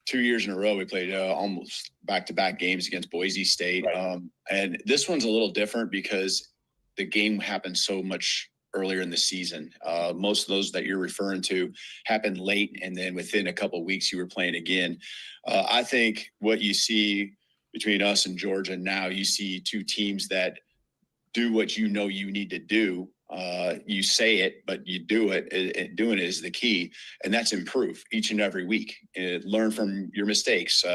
2 years in a row. We played almost back-to-back games against Boise State. Right. And this one's a little different because the game happened so much earlier in the season. Most of those that you're referring to happened late, and then within a couple of weeks you were playing again. I think what you see between us and Georgia now, you see two teams that do what you need to do. You say it, but you do it. Doing it is the key, and that's improve each and every week. Learn from your mistakes.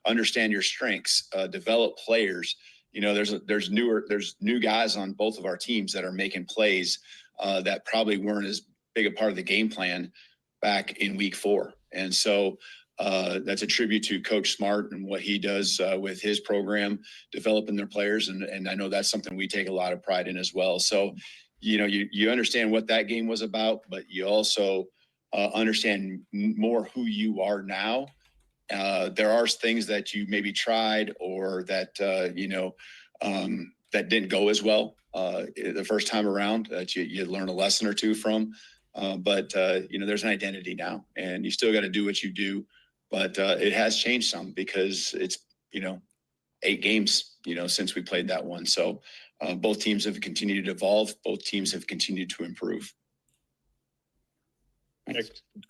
Understand your strengths. Develop players. There's new guys on both of our teams that are making plays that probably weren't as big a part of the game plan back in week 4, and so. That's a tribute to Coach Smart and what he does with his program, developing their players. And I know that's something we take a lot of pride in as well. So, you understand what that game was about, but you also understand more who you are now. There are things that you maybe tried or that, that didn't go as well the first time around that you learn a lesson or two from. But there's an identity now, and you still got to do what you do. But it has changed some because it's, 8 games, since we played that one. So both teams have continued to evolve. Both teams have continued to improve.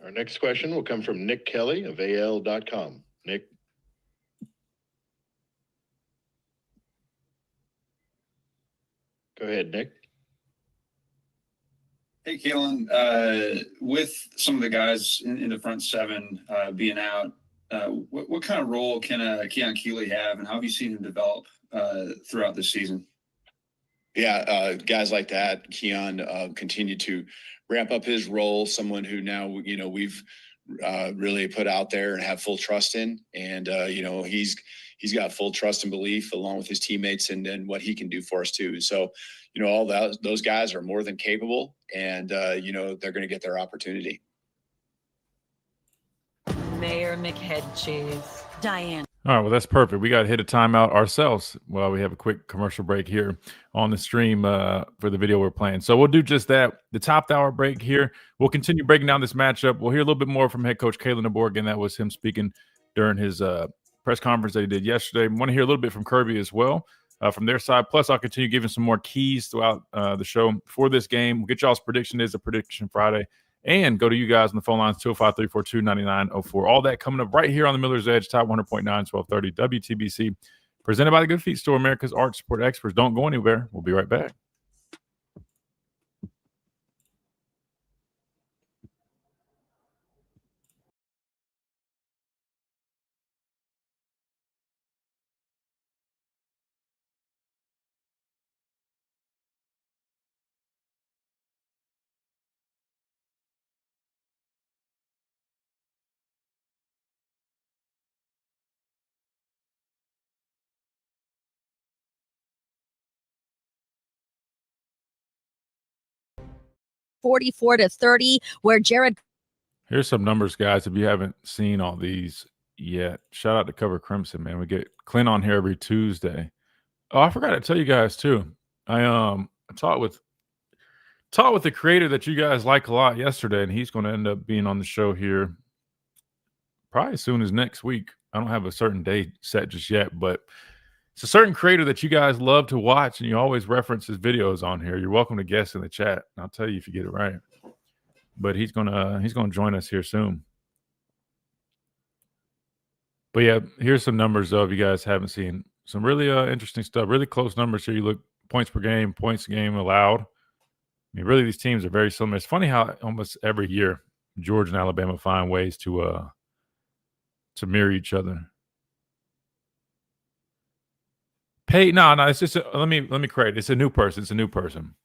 Our next question will come from Nick Kelly of AL.com. Nick. Go ahead, Nick. Hey, Kalen, with some of the guys in the front seven being out, what kind of role can Keon Keeley have, and how have you seen him develop throughout this season? Yeah, guys like that, Keon continue to ramp up his role, someone who now, we've really put out there and have full trust in. And, he's got full trust and belief along with his teammates and what he can do for us too. So, all those guys are more than capable, and, they're going to get their opportunity. Mayor McHead Diane. All right, well, that's perfect. We got to hit a timeout ourselves while we have a quick commercial break here on the stream for the video we're playing. So we'll do just that. The top hour break here. We'll continue breaking down this matchup. We'll hear a little bit more from head coach Kalen DeBoer. Again, that was him speaking during his press conference that he did yesterday. I want to hear a little bit from Kirby as well from their side. Plus, I'll continue giving some more keys throughout the show for this game. We'll get y'all's prediction. It is a Prediction Friday. And go to you guys on the phone lines, 205-342-9904. All that coming up right here on the Miller's Edge, Top 100.9, 1230 WTBC. Presented by the Good Feet Store, America's Art Support Experts. Don't go anywhere. We'll be right back. $44-30, where Jared. Here's some numbers, guys, if you haven't seen all these yet. Shout out to Cover Crimson, man. We get Clint on here every Tuesday. Oh, I forgot to tell you guys, too. I talked with the creator that you guys like a lot yesterday, and he's going to end up being on the show here probably as soon as next week. I don't have a certain date set just yet, but it's a certain creator that you guys love to watch, and you always reference his videos on here. You're welcome to guess in the chat. I'll tell you if you get it right. But he's gonna join us here soon. But yeah, here's some numbers though. If you guys haven't seen some really interesting stuff, really close numbers here. You look points per game, points a game allowed. I mean, really, these teams are very similar. It's funny how almost every year Georgia and Alabama find ways to mirror each other. No, it's just let me correct. It's a new person. It's a new person.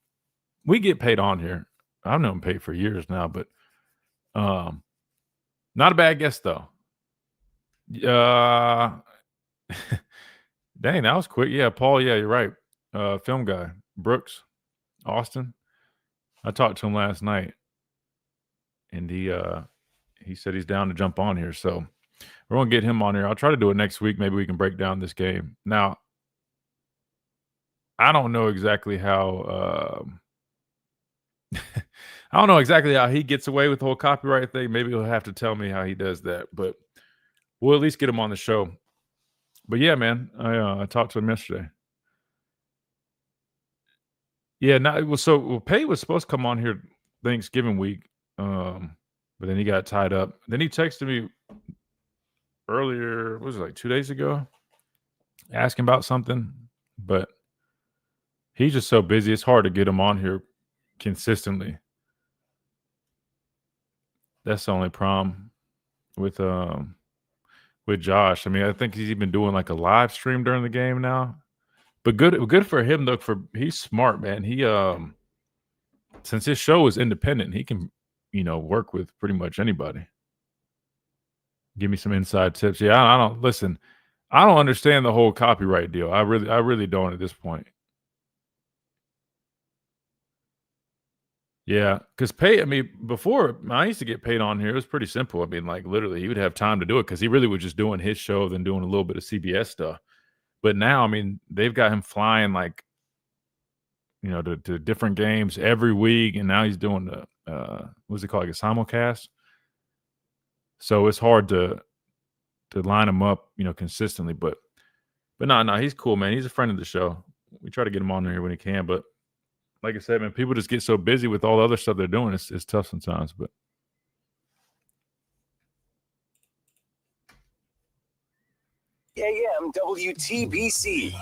We get paid on here. I've known paid for years now, but not a bad guess though. Dang, that was quick. Yeah, Paul. Yeah, you're right. Film guy, Brooks, Austin. I talked to him last night, and he said he's down to jump on here. So we're gonna get him on here. I'll try to do it next week. Maybe we can break down this game. Now, I don't know exactly how. I don't know exactly how he gets away with the whole copyright thing. Maybe he'll have to tell me how he does that, but we'll at least get him on the show. But yeah, man, I talked to him yesterday. Yeah, Pay was supposed to come on here Thanksgiving week, but then he got tied up. Then he texted me earlier, what was it, like 2 days ago, asking about something, but he's just so busy. It's hard to get him on here consistently. That's the only problem with Josh. I mean, I think he's even doing like a live stream during the game now. But good for him though. He's smart, man. He since his show is independent, he can work with pretty much anybody. Give me some inside tips. Yeah, I don't listen. I don't understand the whole copyright deal. I really don't at this point. Yeah, because before I used to get paid on here, it was pretty simple. I mean, like literally, he would have time to do it because he really was just doing his show, then doing a little bit of CBS stuff. But now, I mean, they've got him flying like, to different games every week, and now he's doing the what's it called, like a simulcast. So it's hard to line him up, consistently. But no, he's cool, man. He's a friend of the show. We try to get him on here when he can, but. Like I said, man, people just get so busy with all the other stuff they're doing. It's tough sometimes, but AM WTBC.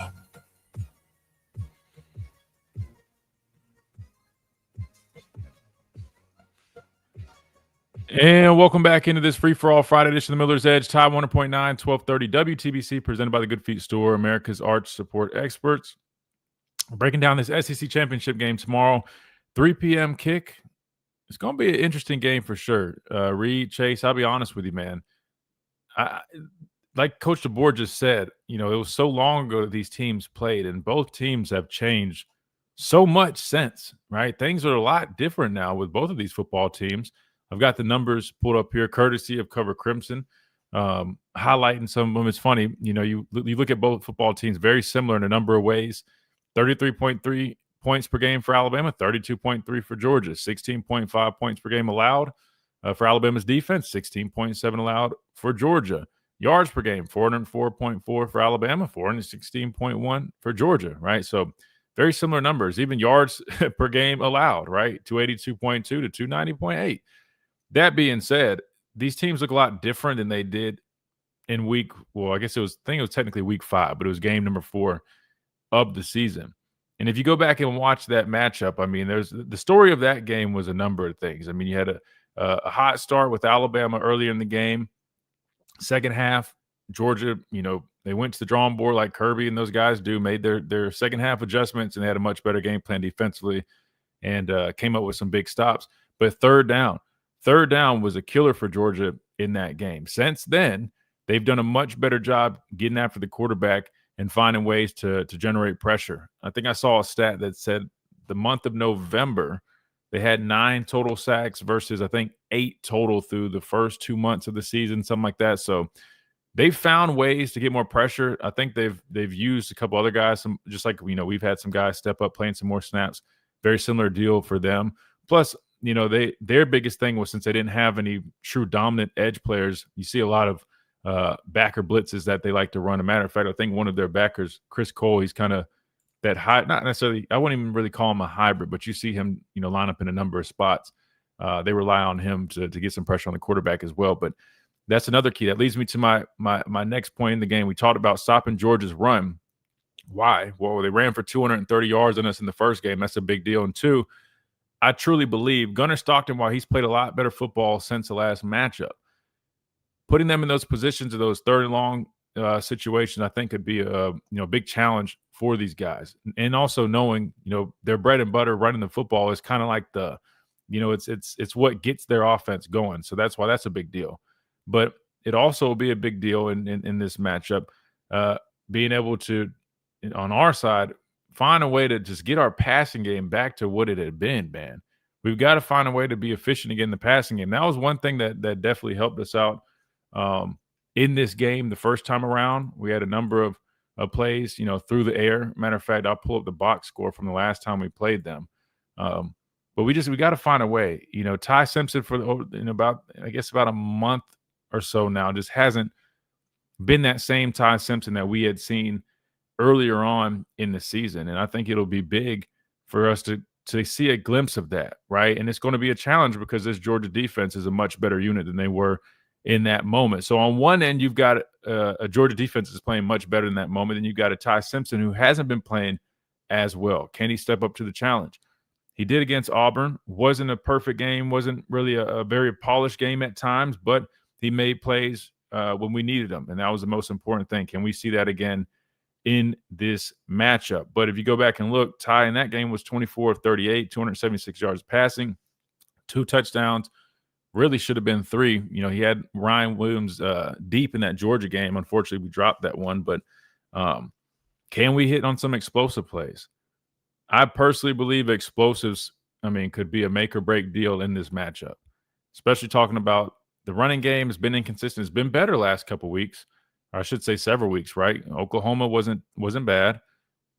And welcome back into this free-for-all Friday edition of the Miller's Edge, Tide 100.9, 1230 WTBC, presented by the Good Feet Store, America's arch support experts. We're breaking down this SEC championship game tomorrow, 3 p.m. kick. It's going to be an interesting game for sure. Reed, Chase, I'll be honest with you, man. Like Coach DeBoer just said, it was so long ago that these teams played, and both teams have changed so much since, right? Things are a lot different now with both of these football teams. I've got the numbers pulled up here, courtesy of Cover Crimson, highlighting some of them. It's funny, you look at both football teams, very similar in a number of ways. 33.3 points per game for Alabama, 32.3 for Georgia, 16.5 points per game allowed for Alabama's defense, 16.7 allowed for Georgia. Yards per game, 404.4 for Alabama, 416.1 for Georgia, right? So very similar numbers, even yards per game allowed, right? 282.2 to 290.8. That being said, these teams look a lot different than they did in I think it was technically week 5, but it was game number 4 of the season. And if you go back and watch that matchup, I mean, there's the story of that game was a number of things. I mean, you had a hot start with Alabama earlier in the game. Second half, Georgia, they went to the drawing board like Kirby and those guys do, made their second half adjustments, and they had a much better game plan defensively and came up with some big stops. But third down was a killer for Georgia in that game. Since then, they've done a much better job getting after the quarterback and finding ways to generate pressure. I think I saw a stat that said the month of November, they had 9 total sacks versus, I think, 8 total through the first 2 months of the season, something like that. So they've found ways to get more pressure. I think they've used a couple other guys, just like we've had some guys step up playing some more snaps. Very similar deal for them. Plus, their biggest thing was, since they didn't have any true dominant edge players, you see a lot of backer blitzes that they like to run. As a matter of fact, I think one of their backers, Chris Cole, he's kind of that high, not necessarily, I wouldn't even really call him a hybrid, but you see him, line up in a number of spots. They rely on him to get some pressure on the quarterback as well. But that's another key. That leads me to my next point in the game. We talked about stopping Georgia's run. Why? Well, they ran for 230 yards on us in the first game. That's a big deal. And 2, I truly believe Gunnar Stockton, while he's played a lot better football since the last matchup, putting them in those positions of those third and long situations, I think could be a big challenge for these guys. And also knowing, their bread and butter running the football is kind of like it's what gets their offense going. So that's why that's a big deal. But it also will be a big deal in this matchup, being able to, on our side, find a way to just get our passing game back to what it had been, man. We've got to find a way to be efficient again in the passing game. That was one thing that definitely helped us out in this game the first time around. We had a number of plays, through the air. Matter of fact, I'll pull up the box score from the last time we played them. But we got to find a way. Ty Simpson about a month or so now just hasn't been that same Ty Simpson that we had seen earlier on in the season. And I think it'll be big for us to see a glimpse of that, right? And it's going to be a challenge because this Georgia defense is a much better unit than they were in that moment. So on one end, you've got a Georgia defense that's playing much better in that moment, and you've got a Ty Simpson who hasn't been playing as well. Can he step up to the challenge? He did against Auburn. Wasn't a perfect game, wasn't really a very polished game at times, but he made plays when we needed them, and that was the most important thing. Can we see that again in this matchup? But if you go back and look, Ty in that game was 24 of 38, 276 yards passing, 2 touchdowns. Really should have been 3. He had Ryan Williams deep in that Georgia game. Unfortunately, we dropped that one. But can we hit on some explosive plays? I personally believe explosives, could be a make or break deal in this matchup, especially talking about the running game has been inconsistent. It's been better last couple weeks. Or I should say several weeks, right? Oklahoma wasn't bad.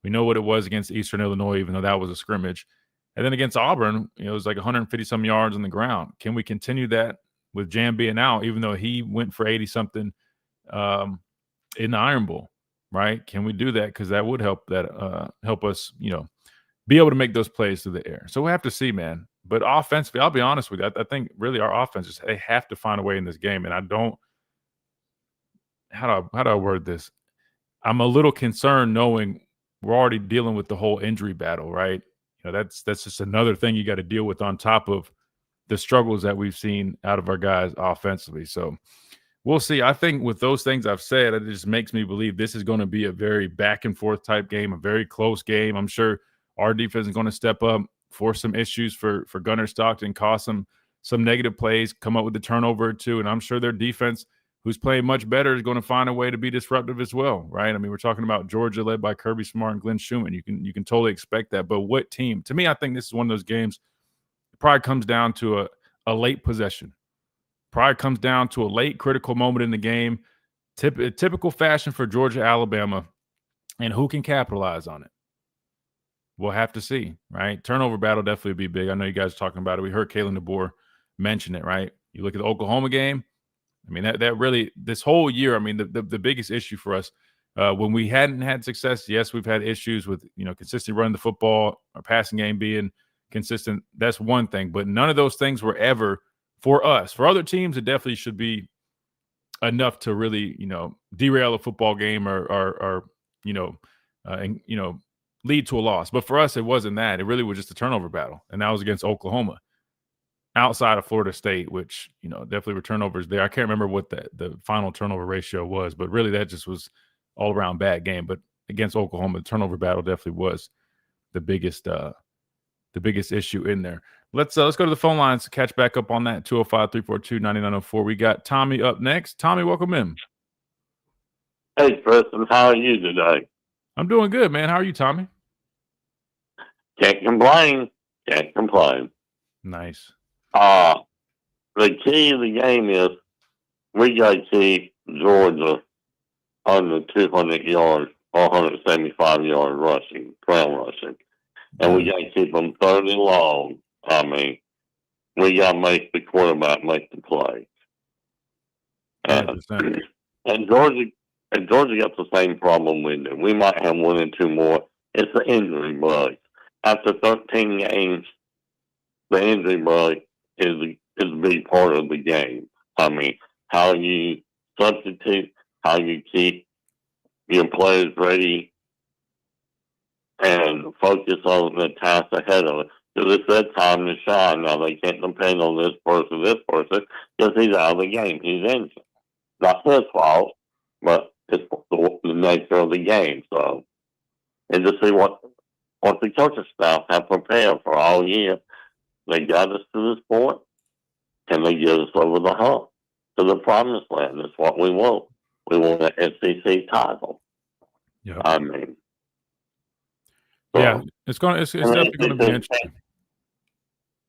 We know what it was against Eastern Illinois, even though that was a scrimmage. And then against Auburn, it was like 150-some yards on the ground. Can we continue that with Jam being out, even though he went for 80-something in the Iron Bowl, right? Can we do that? Because that would help us, be able to make those plays through the air. So we have to see, man. But offensively, I'll be honest with you, I think really our offense they have to find a way in this game. And I don't – how do I word this? I'm a little concerned knowing we're already dealing with the whole injury battle, right? That's just another thing you got to deal with on top of the struggles that we've seen out of our guys offensively. So we'll see. I think with those things I've said, it just makes me believe this is going to be a very back and forth type game, a very close game. I'm sure our defense is going to step up, force some issues for Gunnar Stockton, cause some negative plays, come up with a turnover or two, and I'm sure their defense, who's playing much better, is going to find a way to be disruptive as well, right? I mean, we're talking about Georgia led by Kirby Smart and Glenn Schumann. You can totally expect that. But what team? To me, I think this is one of those games. It probably comes down to a late possession. Probably comes down to a late critical moment in the game. Typical fashion for Georgia, Alabama, and who can capitalize on it? We'll have to see, right? Turnover battle definitely would be big. I know you guys are talking about it. We heard Kalen DeBoer mention it, right? You look at the Oklahoma game. I mean, that really, this whole year, I mean, the biggest issue for us, when we hadn't had success, yes, we've had issues with, consistently running the football, our passing game being consistent. That's one thing, but none of those things were ever for us. For other teams, it definitely should be enough to really, derail a football game or lead to a loss. But for us, it wasn't that. It really was just a turnover battle, and that was against Oklahoma, outside of Florida State, which, definitely were turnovers there. I can't remember what the final turnover ratio was, but really that just was all around bad game. But against Oklahoma, the turnover battle definitely was the biggest issue in there. Let's go to the phone lines to catch back up on that. 205-342-9904. We got Tommy up next. Tommy, welcome in. Hey, Preston, how are you today? I'm doing good, man. How are you, Tommy? Can't complain. Can't complain. Nice. The key of the game is we got to keep Georgia under 200 yards or 175 yards ground rushing. And we got to keep them 30 long. I mean, we got to make the quarterback make the play. And Georgia got the same problem we do. We might have one or two more. It's the injury bug. After 13 games, the injury bug is a big part of the game. I mean, how you substitute, how you keep your players ready, and focus on the task ahead of it. Because it's their time to shine. Now, they can't depend on this person, because he's out of the game. He's injured. Not his fault, but it's the nature of the game. So, and to see what the coaching staff have prepared for all year. They got us to this point. Can they get us over the hump to the promised land? That's what we want. We want an SEC title. Yeah. I mean, yeah, it's definitely going to be interesting.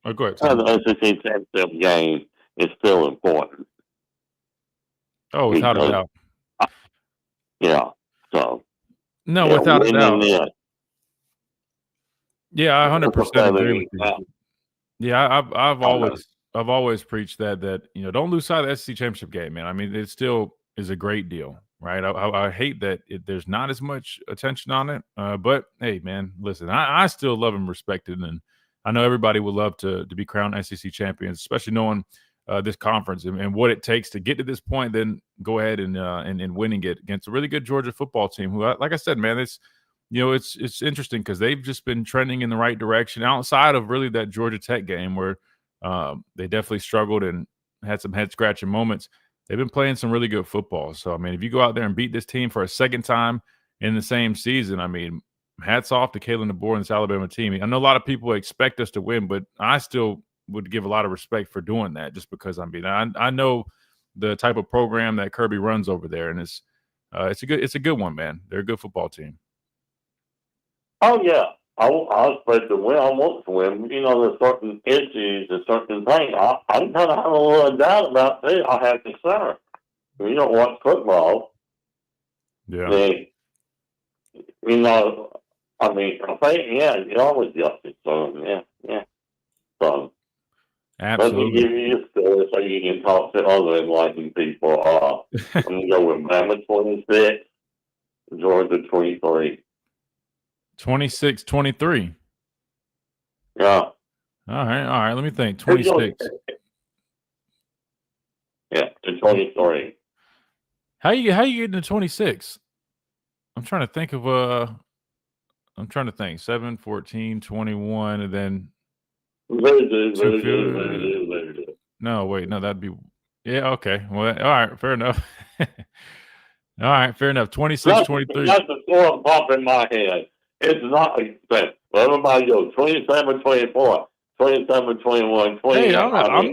Oh, go ahead. The SEC championship game is still important. Oh, without a doubt. Yeah. So. No, without a doubt. Yeah, I 100% agree with you. Yeah, I've always preached that don't lose sight of the SEC championship game, man. I mean, it still is a great deal, right? I hate that there's not as much attention on it, but hey, man, listen, I still love and respect it, and I know everybody would love to be crowned SEC champions, especially knowing this conference and what it takes to get to this point. Then go ahead and winning it against a really good Georgia football team, who, like I said, man, it's interesting because they've just been trending in the right direction outside of really that Georgia Tech game where they definitely struggled and had some head scratching moments. They've been playing some really good football. So, I mean, if you go out there and beat this team for a second time in the same season, I mean, hats off to Kalen DeBoer and this Alabama team. I know a lot of people expect us to win, but I still would give a lot of respect for doing that just because I know the type of program that Kirby runs over there, and it's a good one, man. They're a good football team. Oh, yeah. I expect to win. I want to win. There's certain issues and certain things. I kind of have a little doubt about this. I have concern. You don't watch football. Yeah. Then, I mean, I think, yeah, you always got concern. Yeah. So, absolutely. Let me give you a story so you can talk to other enlightened people. I'm going to go with Bama 26, Georgia 23. 26-23. Yeah. All right. Let me think. 26. Yeah, to 23. How you getting to 26? I'm trying to think of I'm trying to think 7, 14, 21, and then Very good, two very good, field. very good, very good. No, wait, no, that'd be okay. Well, all right, fair enough. All right, fair enough. 26, 23. That's the score pop in my head. It's not expensive. Everybody goes 27, 24, 27, 21, 28. Hey, I'm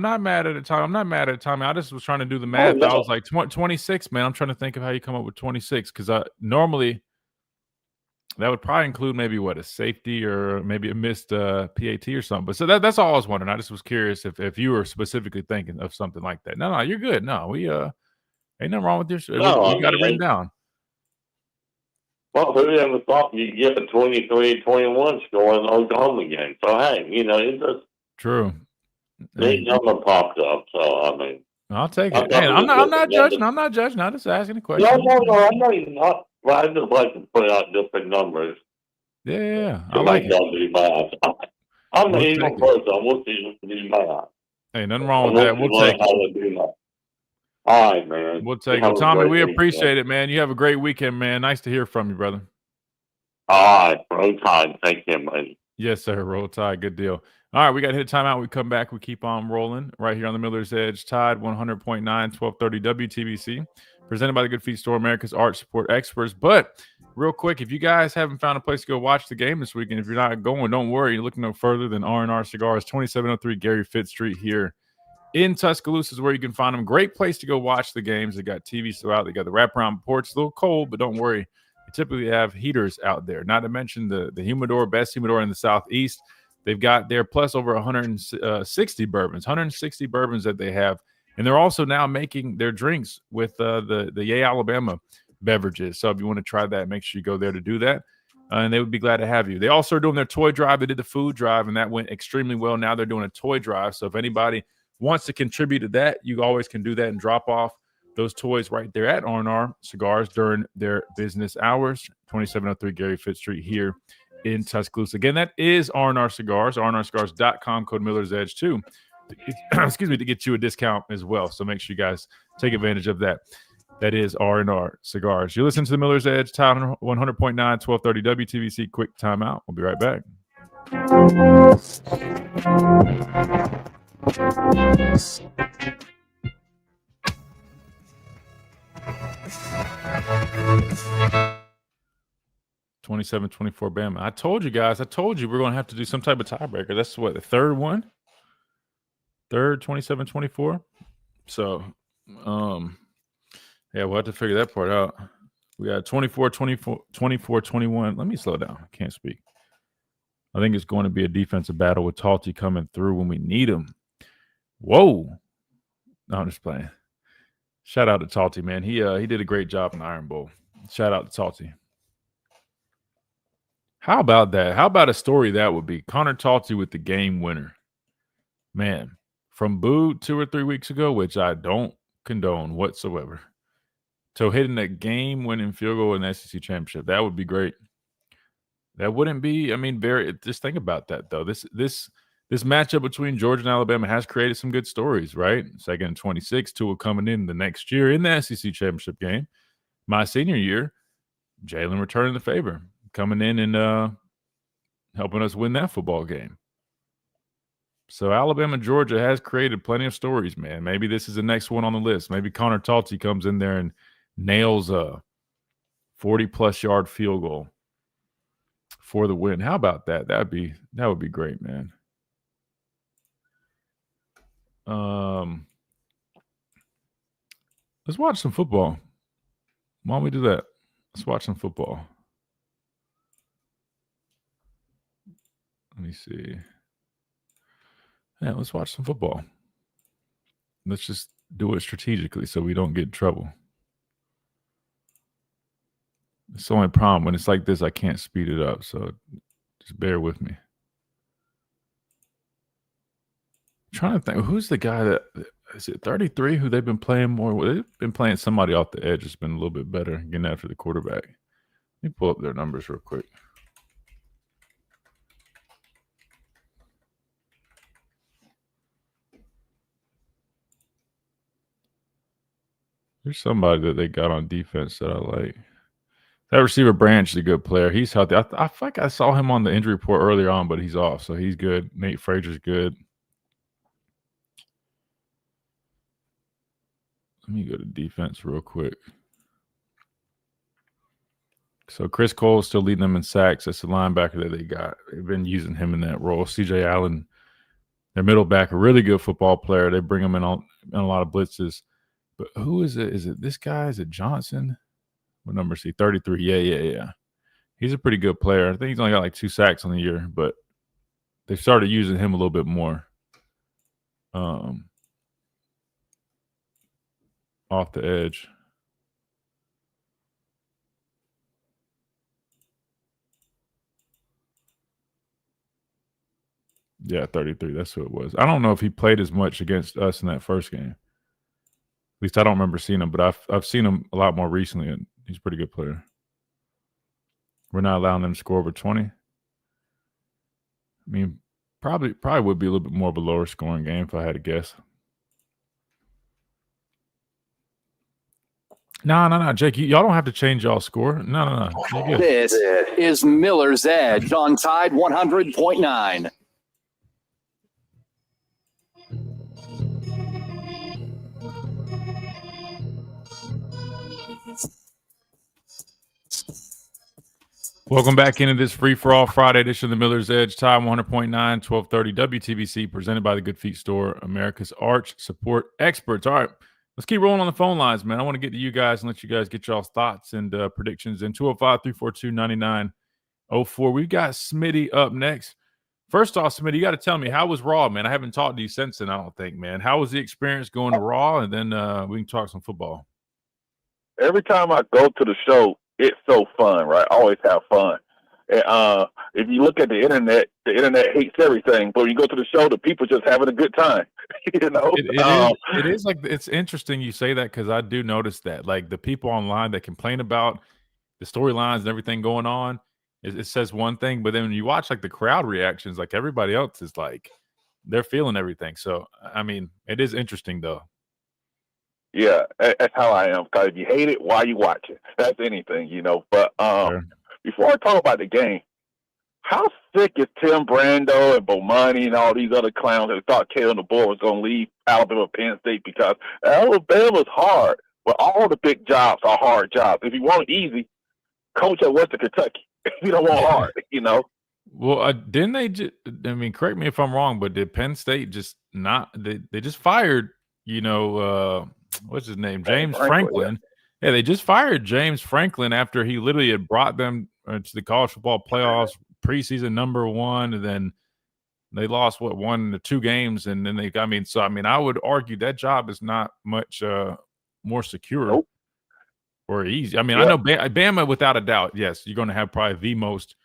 not mad at it, Tommy. I'm not mad at it, Tommy. I just was trying to do the math. no. I was like 26, man. I'm trying to think of how you come up with 26 because normally that would probably include maybe a safety or maybe a missed PAT or something. But so that's all I was wondering. I just was curious if you were specifically thinking of something like that. No, you're good. No, we ain't nothing wrong with this. No, we got it written down. Well, who ever thought you'd get a 23, 21 score in the Oklahoma game? So, hey, it just True. neat number popped up. So, I mean, I'll take it. Hey, I'm not judging. I'm not judging. I'm just asking a question. No, I know you're not. Well, I just like to put out different numbers. Yeah. I like it. Do math. I'm an evil person. We'll see you do math. Hey, nothing wrong with that. We'll take it. All right, man. We'll take it. Well, Tommy, we appreciate it, man. You have a great weekend, man. Nice to hear from you, brother. All right, roll tide. Thank you, buddy. Yes, sir. Roll Tide. Good deal. All right, we got to hit a timeout. We come back. We keep on rolling right here on the Miller's Edge. Tide 100.9, 1230 WTBC. Presented by the Good Feet Store, America's Art Support Experts. But real quick, if you guys haven't found a place to go watch the game this weekend, if you're not going, don't worry. You're looking no further than R&R Cigars, 2703 Gary Fitz Street here in Tuscaloosa is where you can find them. Great place to go watch the games. They got TVs throughout. They got the wraparound porch. A little cold, but don't worry. They typically have heaters out there. Not to mention the humidor, best humidor in the Southeast. They've got there plus over 160 bourbons, 160 bourbons that they have. And they're also now making their drinks with the Yay Alabama beverages. So if you want to try that, make sure you go there to do that. And they would be glad to have you. They also are doing their toy drive. They did the food drive, and that went extremely well. Now they're doing a toy drive. So if anybody wants to contribute to that, you always can do that and drop off those toys right there at R&R Cigars during their business hours. 2703 Gary Fitz Street here in Tuscaloosa. Again, that is R&R Cigars, rnrcigars.com, code Miller's Edge too. Excuse me, to get you a discount as well. So make sure you guys take advantage of that. That is R&R Cigars. You listen to the Miller's Edge, Town 100.9, 1230 WTBC. Quick timeout. We'll be right back. 27-24 Bama. I told you guys. we're going to have to do some type of tiebreaker. That's what, the third one? Third 27-24. So, yeah, we'll have to figure that part out. We got 24-21. Let me slow down. I can't speak. I think it's going to be a defensive battle with Talty coming through when we need him. Whoa. No, I'm just playing. Shout out to Talty, man. He did a great job in the Iron Bowl. Shout out to Talty. How about that? How about a story that would be? Connor Talty with the game winner. Man, from boo 2 or 3 weeks ago, which I don't condone whatsoever, to hitting a game-winning field goal in the SEC championship. That would be great. That wouldn't be, just think about that, though. This matchup between Georgia and Alabama has created some good stories, right? Second and 26, Tua coming in the next year in the SEC championship game. My senior year, Jalen returning the favor, coming in and helping us win that football game. So Alabama, Georgia has created plenty of stories, man. Maybe this is the next one on the list. Maybe Connor Talty comes in there and nails a 40-plus yard field goal for the win. How about that? That would be great, man. Let's watch some football. Why don't we do that? Let's watch some football. Let me see. Yeah, let's watch some football. Let's just do it strategically so we don't get in trouble. It's the only problem. When it's like this, I can't speed it up. So just bear with me. I'm trying to think. Who's the guy that is it 33 who they've been playing more with? They've been playing somebody off the edge. It's been a little bit better getting after the quarterback. Let me pull up their numbers real quick. There's somebody that they got on defense that I like. That receiver Branch is a good player. He's healthy. I feel like I saw him on the injury report earlier on, but he's off, so he's good. Nate Frazier's good. Let me go to defense real quick. So Chris Cole's still leading them in sacks. That's the linebacker that they got. They've been using him in that role. CJ Allen, their middle back, a really good football player. They bring him in a lot of blitzes. But who is it? Is it this guy? Is it Johnson? What number is he? 33. Yeah. He's a pretty good player. I think he's only got like 2 sacks on the year, but they've started using him a little bit more. Off the edge. Yeah, 33. That's who it was. I don't know if he played as much against us in that first game. At least I don't remember seeing him, but I've seen him a lot more recently, and he's a pretty good player. We're not allowing them to score over 20. I mean, probably would be a little bit more of a lower scoring game if I had to guess. No, Jake. Y'all don't have to change y'all score. No. This is Miller's Edge on Tide 100.9. Welcome back into this free-for-all Friday edition of the Miller's Edge, Time 100.9, 1230 WTBC, presented by the Good Feet Store, America's arch support experts. All right, let's keep rolling on the phone lines, man. I want to get to you guys and let you guys get y'all's thoughts and predictions in 205-342-9904. We've got Smitty up next. First off, Smitty, you got to tell me, how was Raw, man? I haven't talked to you since then, I don't think, man. How was the experience going to Raw? And then we can talk some football. Every time I go to the show, it's so fun, right? I always have fun. And if you look at the internet hates everything. But when you go to the show, the people just having a good time. You know, it is like, it's interesting you say that, because I do notice that, like, the people online that complain about the storylines and everything going on, it says one thing, but then when you watch like the crowd reactions, like everybody else is like, they're feeling everything. So I mean, it is interesting though. Yeah, that's how I am. Because if you hate it, why you watch it? That's anything, you know. But before I talk about the game, how sick is Tim Brando and Bomani and all these other clowns that thought Kalen DeBoer was going to leave Alabama, Penn State? Because Alabama's hard, but all the big jobs are hard jobs. If you want easy, coach at Western Kentucky. You don't want hard, you know. Well, didn't they I mean, correct me if I'm wrong, but did Penn State just not – they just fired, you know, what's his name? James Franklin. Yeah, they just fired James Franklin after he literally had brought them to the college football playoffs, preseason number 1, and then they lost, 1 or 2 games, and then I would argue that job is not much more secure or easy. I mean, I know Bama, without a doubt, yes, you're going to have probably the most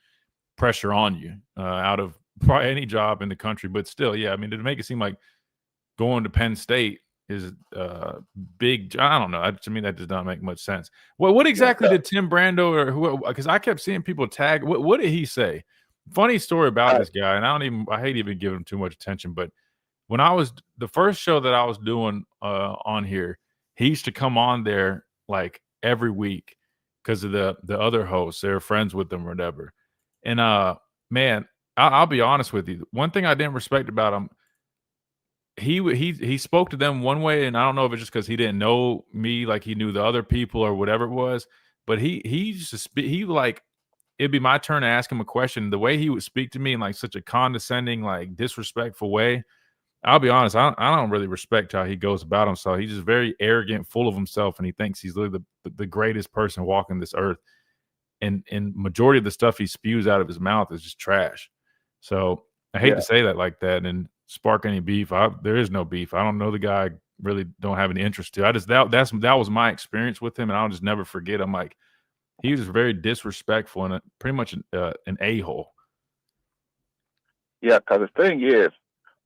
pressure on you out of probably any job in the country, but still, yeah, I mean, to make it seem like going to Penn State is big. I don't know. To me, that does not make much sense. Well, what exactly did Tim Brando or who? Because I kept seeing people tag. What did he say? Funny story about this guy, and I hate even giving him too much attention. But when I was the first show that I was doing on here, he used to come on there like every week because of the other hosts. They were friends with them or whatever. And man, I'll be honest with you. One thing I didn't respect about him. He spoke to them one way, and I don't know if it's just because he didn't know me like he knew the other people or whatever it was, but he used to speak. He like it'd be my turn to ask him a question. The way he would speak to me in like such a condescending, like disrespectful way. I'll be honest, I don't really respect how he goes about himself. He's just very arrogant, full of himself, and he thinks he's literally the greatest person walking this earth. And majority of the stuff he spews out of his mouth is just trash. So I hate to say that like that and spark any beef. There is no beef. I don't know the guy. Really don't have any interest to. That was my experience with him, and I'll just never forget. I'm like, he was very disrespectful and pretty much an a-hole. Yeah, because the thing is,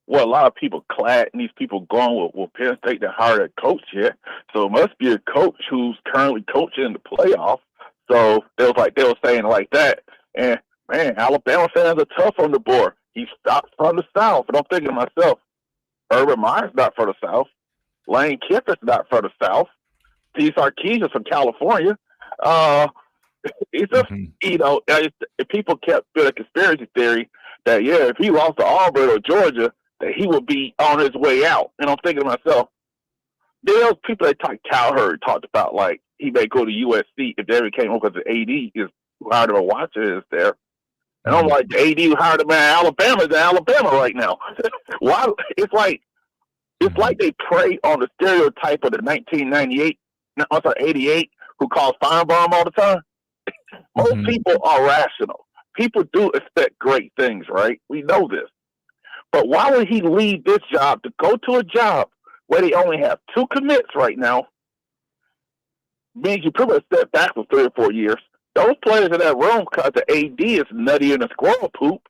a lot of people clad and these people going with Penn State that hired a coach here. So it must be a coach who's currently coaching in the playoffs. So it was like they were saying like that. And man, Alabama fans are tough on the board. He's not from the South. And I'm thinking to myself, Urban Meyer's not from the South. Lane Kiffin's not from the South. Steve Sarkisian from California. It's just, if people kept building a conspiracy theory that, if he lost to Auburn or Georgia, that he would be on his way out. And I'm thinking to myself, there's people that Cowherd talked about, like, he may go to USC if they ever came over because the AD is who hired him, Watcher is there. And I'm like, the AD who hired him in Alabama is in Alabama right now. Why? It's like they prey on the stereotype of the 88, who calls Firebomb all the time. Most people are rational. People do expect great things, right? We know this. But why would he leave this job to go to a job where they only have 2 commits right now? Means you pretty much step back for 3 or 4 years. Those players in that room, because the AD is nutty in a squirrel poop,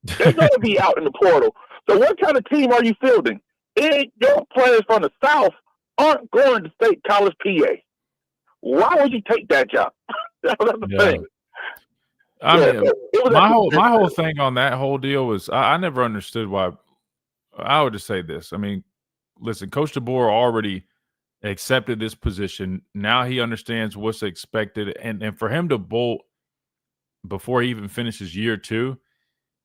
they're going to be out in the portal. So what kind of team are you fielding? Your players from the South aren't going to State College, PA. Why would you take that job? That's the thing. My whole thing on that whole deal was I never understood why. I would just say this. I mean, listen, Coach DeBoer already accepted this position. Now he understands what's expected, and for him to bolt before he even finishes year 2,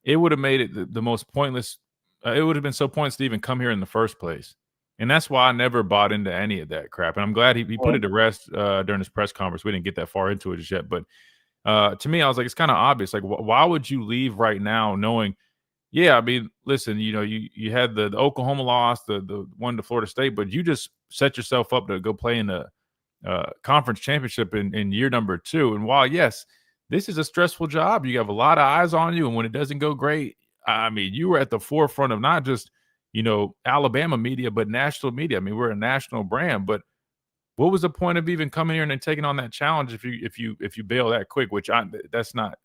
it would have made it the most pointless. It would have been so pointless to even come here in the first place. And that's why I never bought into any of that crap. And I'm glad he put it to rest during his press conference. We didn't get that far into it just yet. But to me, I was like, it's kind of obvious. Like, why would you leave right now knowing, I mean, listen, you had the Oklahoma loss, the one to Florida State, but you just set yourself up to go play in the conference championship in year number 2. And while, yes, this is a stressful job, you have a lot of eyes on you. And when it doesn't go great, I mean, you were at the forefront of not just Alabama media, but national media. I mean, we're a national brand, but what was the point of even coming here and then taking on that challenge if you bail that quick, which that's not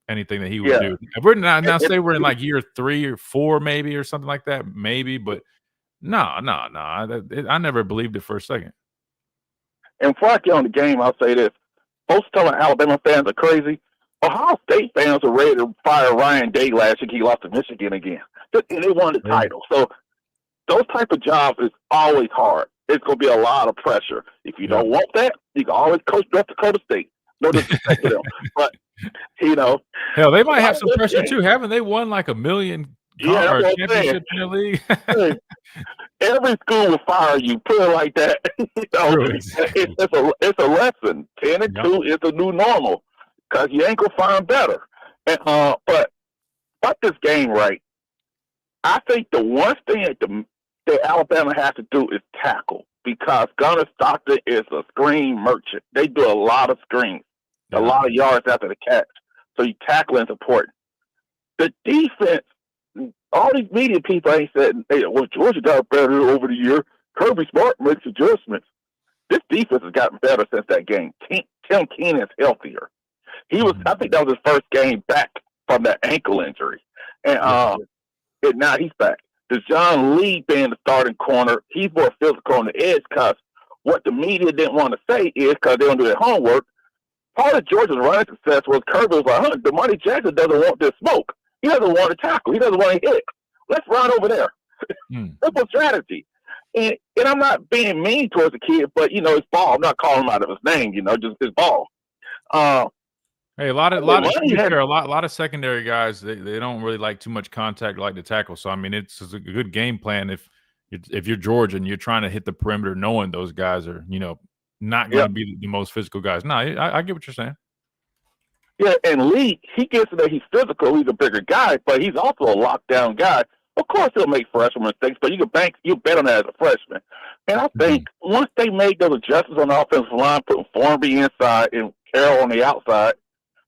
anything that he would do. If we're now say we're in like year 3 or 4, maybe, or something like that, maybe, but no. I never believed it for a second. And before I get on the game, I'll say this. Folks telling Alabama fans are crazy. Ohio State fans are ready to fire Ryan Day last year. He lost to Michigan again. And they won the title. So those type of jobs is always hard. It's going to be a lot of pressure. If you don't want that, you can always coach North Dakota State. No disrespect to them. But, hell, they might have some pressure too. Haven't they won like $1 million championship in the league? Every school will fire you. Put it like that. It's a lesson. 10-2 is the new normal because you ain't going to find better. And, but this game right. I think the one thing that Alabama has to do is tackle, because Gunnar Stockton is a screen merchant. They do a lot of screens, a lot of yards after the catch. So tackling is important. The defense, all these media people ain't said, Georgia got better over the year. Kirby Smart makes adjustments. This defense has gotten better since that game. Tim Keenan is healthier. I think that was his first game back from that ankle injury. And now he's back. DeJohn Lee being the starting corner, he's more physical on the edge, because what the media didn't want to say is, because they don't do their homework, part of Georgia's running success was Kirby was like, DeMarty Jackson doesn't want this smoke. He doesn't want to tackle. He doesn't want to hit. Let's run over there. Simple strategy. And I'm not being mean towards the kid, but, it's ball. I'm not calling him out of his name, just his ball. Hey, a lot of secondary guys, they don't really like too much contact, like to tackle. So I mean, it's a good game plan if you're Georgia and you're trying to hit the perimeter, knowing those guys are not going to be the most physical guys. No, I get what you're saying. Yeah, and Lee, he gets that he's physical. He's a bigger guy, but he's also a lockdown guy. Of course, he'll make freshman mistakes, but you bet on that as a freshman. And I think once they made those adjustments on the offensive line, putting Formby inside and Carroll on the outside,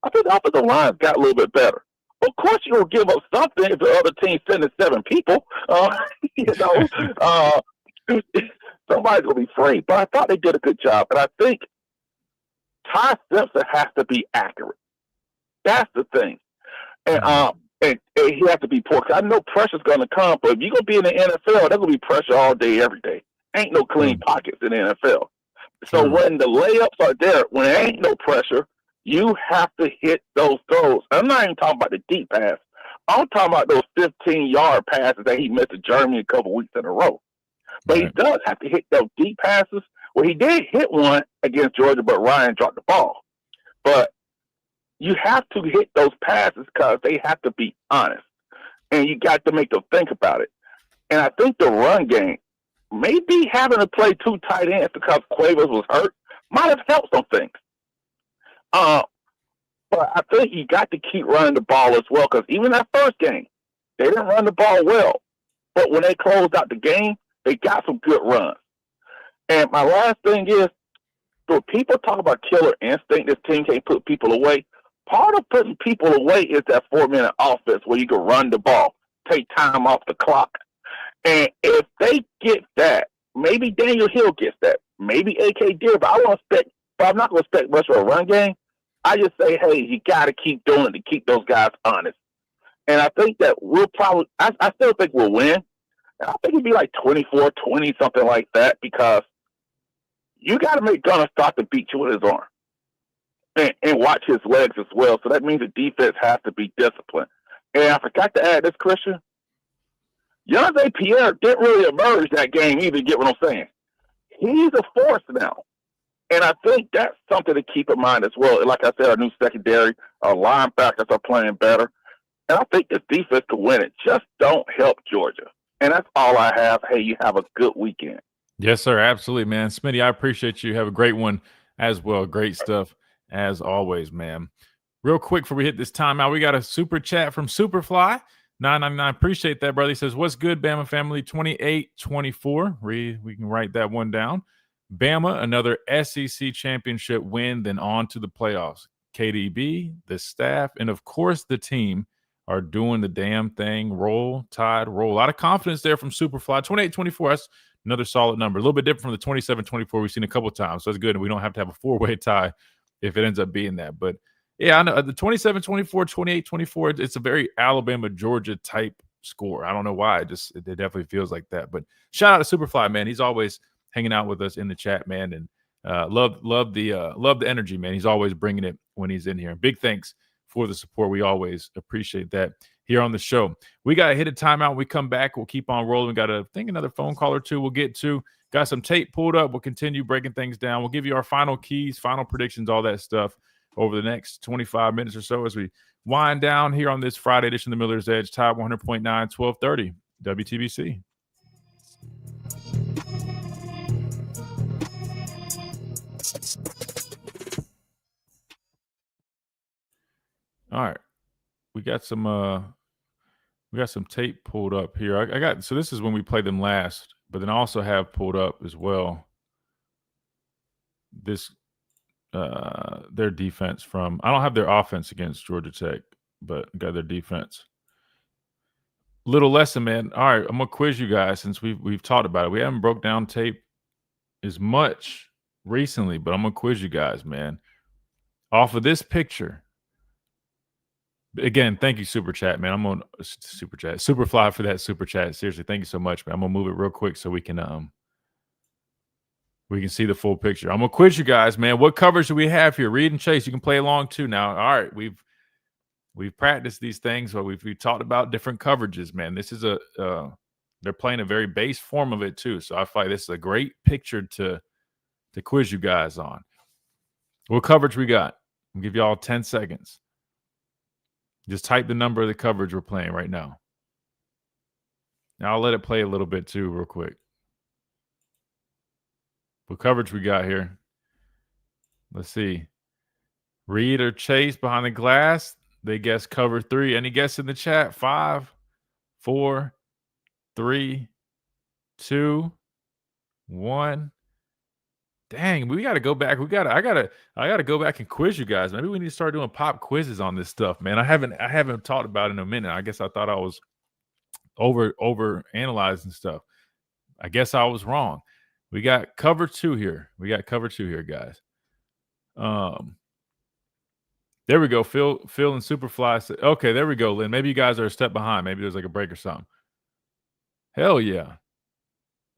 I think the offensive line got a little bit better. Of course, you'll give up something if the other team sending 7 people. Somebody's going to be free. But I thought they did a good job. And I think Ty Simpson has to be accurate. That's the thing. And he has to be poor. Cause I know pressure's going to come, but if you're going to be in the NFL, there's going to be pressure all day, every day. Ain't no clean pockets in the NFL. So when the layups are there, when there ain't no pressure, you have to hit those throws. I'm not even talking about the deep pass. I'm talking about those 15-yard passes that he missed to Germany a couple weeks in a row. But he does have to hit those deep passes Well, he did hit one against Georgia, but Ryan dropped the ball. But you have to hit those passes because they have to be honest. And you got to make them think about it. And I think the run game, maybe having to play 2 tight ends because Cuevas was hurt, might have helped some things. But I think you got to keep running the ball as well, because even that first game, they didn't run the ball well. But when they closed out the game, they got some good runs. And my last thing is, so people talk about killer instinct, this team can't put people away. Part of putting people away is that 4-minute offense where you can run the ball, take time off the clock. And if they get that, maybe Daniel Hill gets that, maybe AK Deer, but I'm not going to expect much of a run game. I just say, hey, you got to keep doing it to keep those guys honest. And I think that we'll probably – I still think we'll win. And I think it'd be like 24-20, something like that, because you got to make Gunner start to beat you with his arm and watch his legs as well. So that means the defense has to be disciplined. And I forgot to add this, Christian. Yonze Pierre didn't really emerge that game either, you get what I'm saying? He's a force now. And I think that's something to keep in mind as well. Like I said, our new secondary, our linebackers are playing better. And I think this defense can win it. Just don't help Georgia. And that's all I have. Hey, you have a good weekend. Yes, sir. Absolutely, man. Smitty, I appreciate you. Have a great one as well. Great stuff as always, man. Real quick before we hit this timeout, we got a super chat from Superfly. 999. Appreciate that, brother. He says, what's good, Bama family? 28-24. We can write that one down. Bama, another SEC championship win, then on to the playoffs. KDB, the staff, and of course the team are doing the damn thing. Roll, Tide, roll. A lot of confidence there from Superfly. 28-24, that's another solid number. A little bit different from the 27-24 we've seen a couple of times. So that's good. And we don't have to have a 4-way tie if it ends up being that. But yeah, I know the 27-24, 28-24, it's a very Alabama-Georgia type score. I don't know why. It definitely feels like that. But shout out to Superfly, man. He's always hanging out with us in the chat, man, and love the energy, man. He's always bringing it when he's in here. And big thanks for the support. We always appreciate that here on the show. We got to hit a timeout. When we come back, we'll keep on rolling. We got another phone call or two we'll get to. Got some tape pulled up. We'll continue breaking things down. We'll give you our final keys, final predictions, all that stuff over the next 25 minutes or so as we wind down here on this Friday edition of the Miller's Edge, Tide 100.9, 1230 WTBC. All right, we got some tape pulled up here. So this is when we played them last, but then I also have pulled up as well this their defense from. I don't have their offense against Georgia Tech, but got their defense. Little lesson, man. All right, I'm gonna quiz you guys since we've talked about it. We haven't broke down tape as much recently, but I'm gonna quiz you guys, man. Off of this picture. Again, thank you, Super Chat, man. I'm on Super Chat. Superfly for that Super Chat. Seriously, thank you so much, man. I'm gonna move it real quick so we can see the full picture. I'm gonna quiz you guys, man. What coverage do we have here? Reed and Chase, you can play along too now. All right, we've practiced these things, but we've talked about different coverages, man. This is they're playing a very base form of it too. So I feel like this is a great picture to quiz you guys on. What coverage we got? I'll give you all 10 seconds. Just type the number of the coverage we're playing right now. Now I'll let it play a little bit too real quick. What coverage we got here? Let's see. Reed or Chase behind the glass. They guess cover 3. Any guess in the chat? 5, 4, 3, 2, 1. Dang, we got to go back. I gotta go back and quiz you guys. Maybe we need to start doing pop quizzes on this stuff, man. I haven't talked about it in a minute. I guess I thought I was over analyzing stuff. I guess I was wrong. We got cover 2 here. Guys. There we go. Phil and Superfly said, okay, there we go, Lynn. Maybe you guys are a step behind. Maybe there's like a break or something. Hell yeah.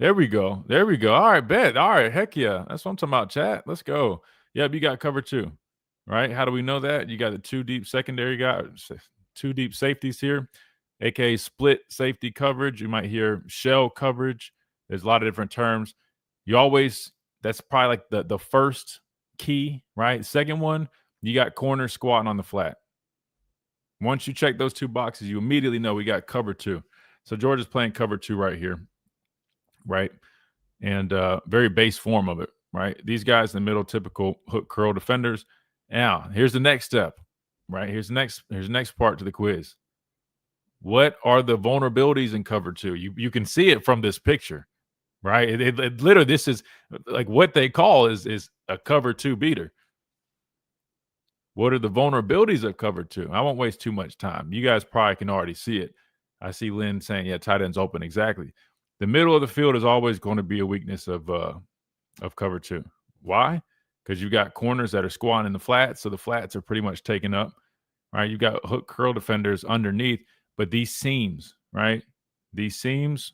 There we go. All right, bet. All right, heck yeah. That's what I'm talking about, chat. Let's go. Yep, you got cover 2, right? How do we know that? You got the 2 deep secondary guys, 2 deep safeties here, aka split safety coverage. You might hear shell coverage. There's a lot of different terms. You always That's probably like the first key, right? Second one, you got corners squatting on the flat. Once you check those two boxes, you immediately know we got cover 2. So Georgia's playing cover 2 right here, right? And very base form of it, right? These guys in the middle, typical hook curl defenders. Now, here's the next step, right? Here's the next part to the quiz. What are the vulnerabilities in cover 2? You can see it from this picture, right? It literally, this is like what they call is a cover 2 beater. What are the vulnerabilities of cover 2? I won't waste too much time. You guys probably can already see it. I see Lynn saying, yeah, tight end's open. Exactly. The middle of the field is always going to be a weakness of cover 2. Why? Because you've got corners that are squatting in the flats, so the flats are pretty much taken up, right? You've got hook curl defenders underneath, but these seams, right? These seams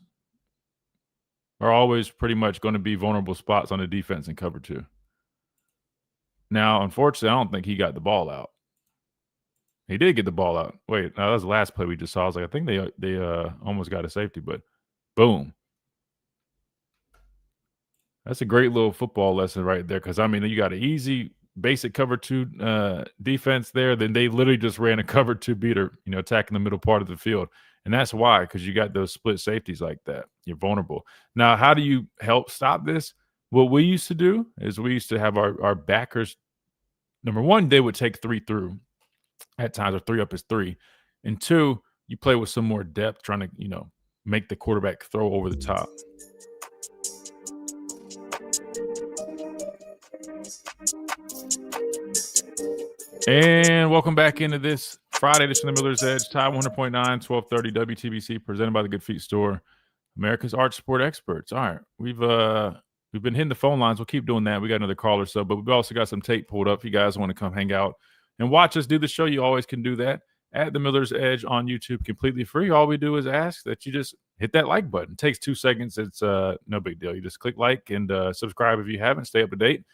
are always pretty much going to be vulnerable spots on the defense in cover 2. Now, unfortunately, I don't think he got the ball out. He did get the ball out. Wait, no, that was the last play we just saw. I was like, I think they almost got a safety, but boom. That's a great little football lesson right there, because, I mean, you got an easy, basic cover 2 defense there. Then they literally just ran a cover 2 beater, attacking the middle part of the field. And that's why, because you got those split safeties like that. You're vulnerable. Now, how do you help stop this? What we used to do is we used to have our backers. Number one, they would take 3 through at times, or 3 up is 3. And 2, you play with some more depth, trying to, make the quarterback throw over the top. And welcome back into this Friday edition of Miller's Edge, Tide 100.9, 1230 WTBC, presented by the Good Feet Store, America's Arch Sport Experts. All right, we've been hitting the phone lines. We'll keep doing that. We got another caller, but we've also got some tape pulled up. If you guys want to come hang out and watch us do the show, you always can do that at the Miller's Edge on YouTube, completely free. All we do is ask that you just hit that like button. It takes 2 seconds. It's no big deal. You just click like and subscribe if you haven't. Stay up to date.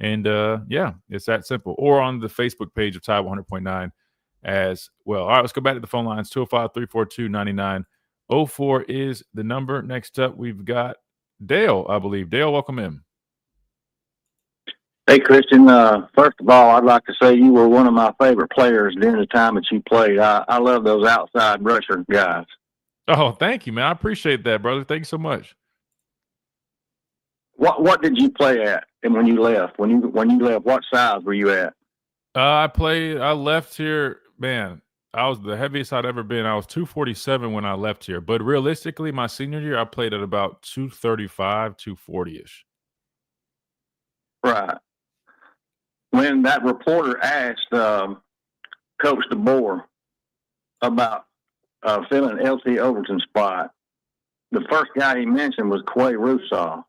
And yeah, it's that simple. Or on the Facebook page of Tide 100.9 as well. All right, let's go back to the phone lines. 205-342-9904 is the number. Next up, we've got Dale, I believe. Dale, welcome in. Hey, Christian. First of all, I'd like to say you were one of my favorite players during the time that you played. I love those outside rusher guys. Oh, thank you, man. I appreciate that, brother. Thank you so much. What did you play at? And when you left, when you left, what size were you at? I left here, man. I was the heaviest I'd ever been. I was 247 when I left here. But realistically, my senior year, I played at about 235, 240-ish. Right. When that reporter asked Coach DeBoer about filling L.T. Overton's spot, the first guy he mentioned was Quay Russaw.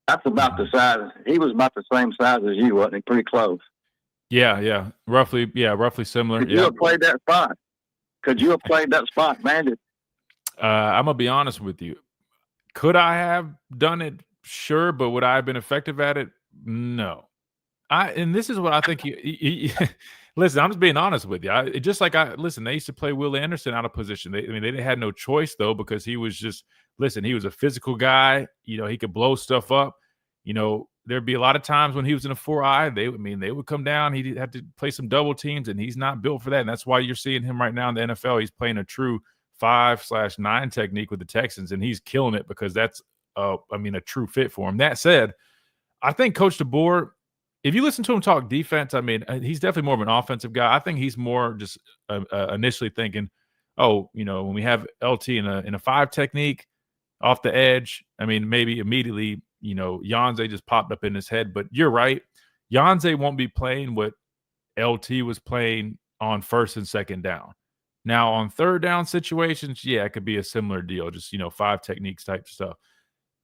That's about the size. He was about the same size as you, wasn't he? Pretty close. Yeah. Roughly similar. Could you have played that spot? Could you have played that spot, Bandit? I'm going to be honest with you. Could I have done it? Sure. But would I have been effective at it? No. And this is what I think listen, I'm just being honest with you. They used to play Will Anderson out of position. They had no choice, though, because he was just, he was a physical guy. He could blow stuff up. There'd be a lot of times when he was in a 4-eye, they would come down. He had to play some double teams, and he's not built for that. And that's why you're seeing him right now in the NFL. He's playing a true 5/9 technique with the Texans, and he's killing it because that's, a true fit for him. That said, I think Coach DeBoer, if you listen to him talk defense, he's definitely more of an offensive guy. I think he's more just initially thinking, when we have LT in a 5 technique off the edge, maybe immediately, Yanze just popped up in his head. But you're right. Yanze won't be playing what LT was playing on first and second down. Now, on third down situations, yeah, it could be a similar deal, just, 5 techniques type stuff.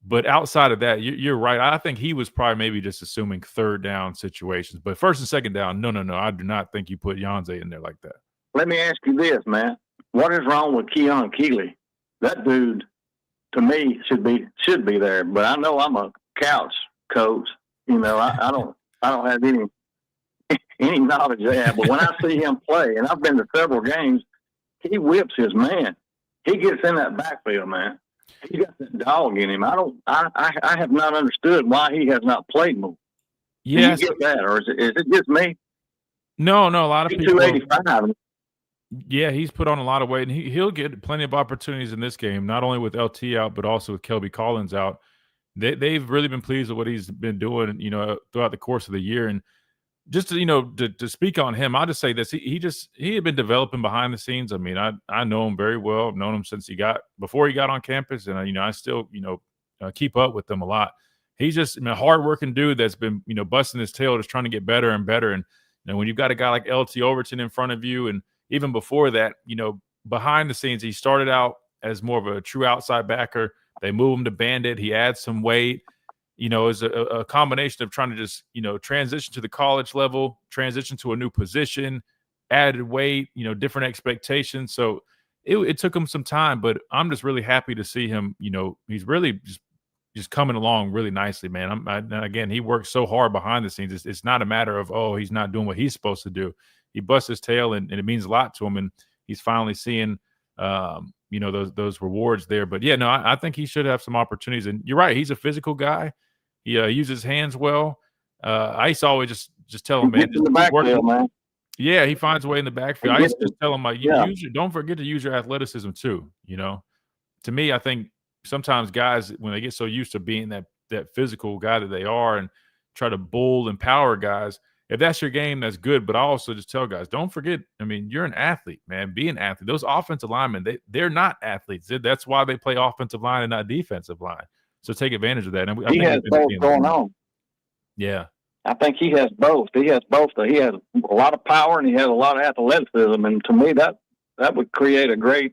But outside of that, you're right. I think he was probably maybe just assuming third down situations. But first and second down, no. I do not think you put Yanze in there like that. Let me ask you this, man. What is wrong with Keon Keeley? That dude, to me, should be there. But I know I'm a couch coach. I don't have any knowledge of that. But when I see him play, and I've been to several games, he whips his man. He gets in that backfield, man. He got that dog in him. I have not understood why he has not played more. Yes. Do you get that, or is it just me? No, a lot of He's people. 285. Yeah, he's put on a lot of weight, and he'll get plenty of opportunities in this game, not only with LT out, but also with Kelby Collins out. They've really been pleased with what he's been doing, throughout the course of the year. And just to speak on him, I'll just say this: he had been developing behind the scenes. I mean, I know him very well. I've known him since before he got on campus, and I still keep up with him a lot. He's just a hardworking dude that's been busting his tail, just trying to get better and better. And when you've got a guy like LT Overton in front of you, and even before that, behind the scenes, he started out as more of a true outside backer. They move him to bandit. He adds some weight. Is a combination of trying to just, transition to the college level, transition to a new position, added weight, different expectations. So it took him some time, but I'm just really happy to see him. He's really just coming along really nicely, man. Again, he works so hard behind the scenes. It's not a matter of, oh, he's not doing what he's supposed to do. He busts his tail, and it means a lot to him. And he's finally seeing, those rewards there. But yeah, no, I think he should have some opportunities. And you're right, he's a physical guy. He uses his hands well. I used to always just tell him, man, in the backfield, man. Yeah, he finds a way in the backfield. I used to just tell him, like, don't forget to use your athleticism too. To me, I think sometimes guys, when they get so used to being that physical guy that they are and try to bull and power guys, if that's your game, that's good. But I also just tell guys, don't forget, you're an athlete, man. Be an athlete. Those offensive linemen, they're not athletes. That's why they play offensive line and not defensive line. So take advantage of that. And he has both going on. Yeah. I think he has both. He has both. He has a lot of power and he has a lot of athleticism. And to me, that would create a great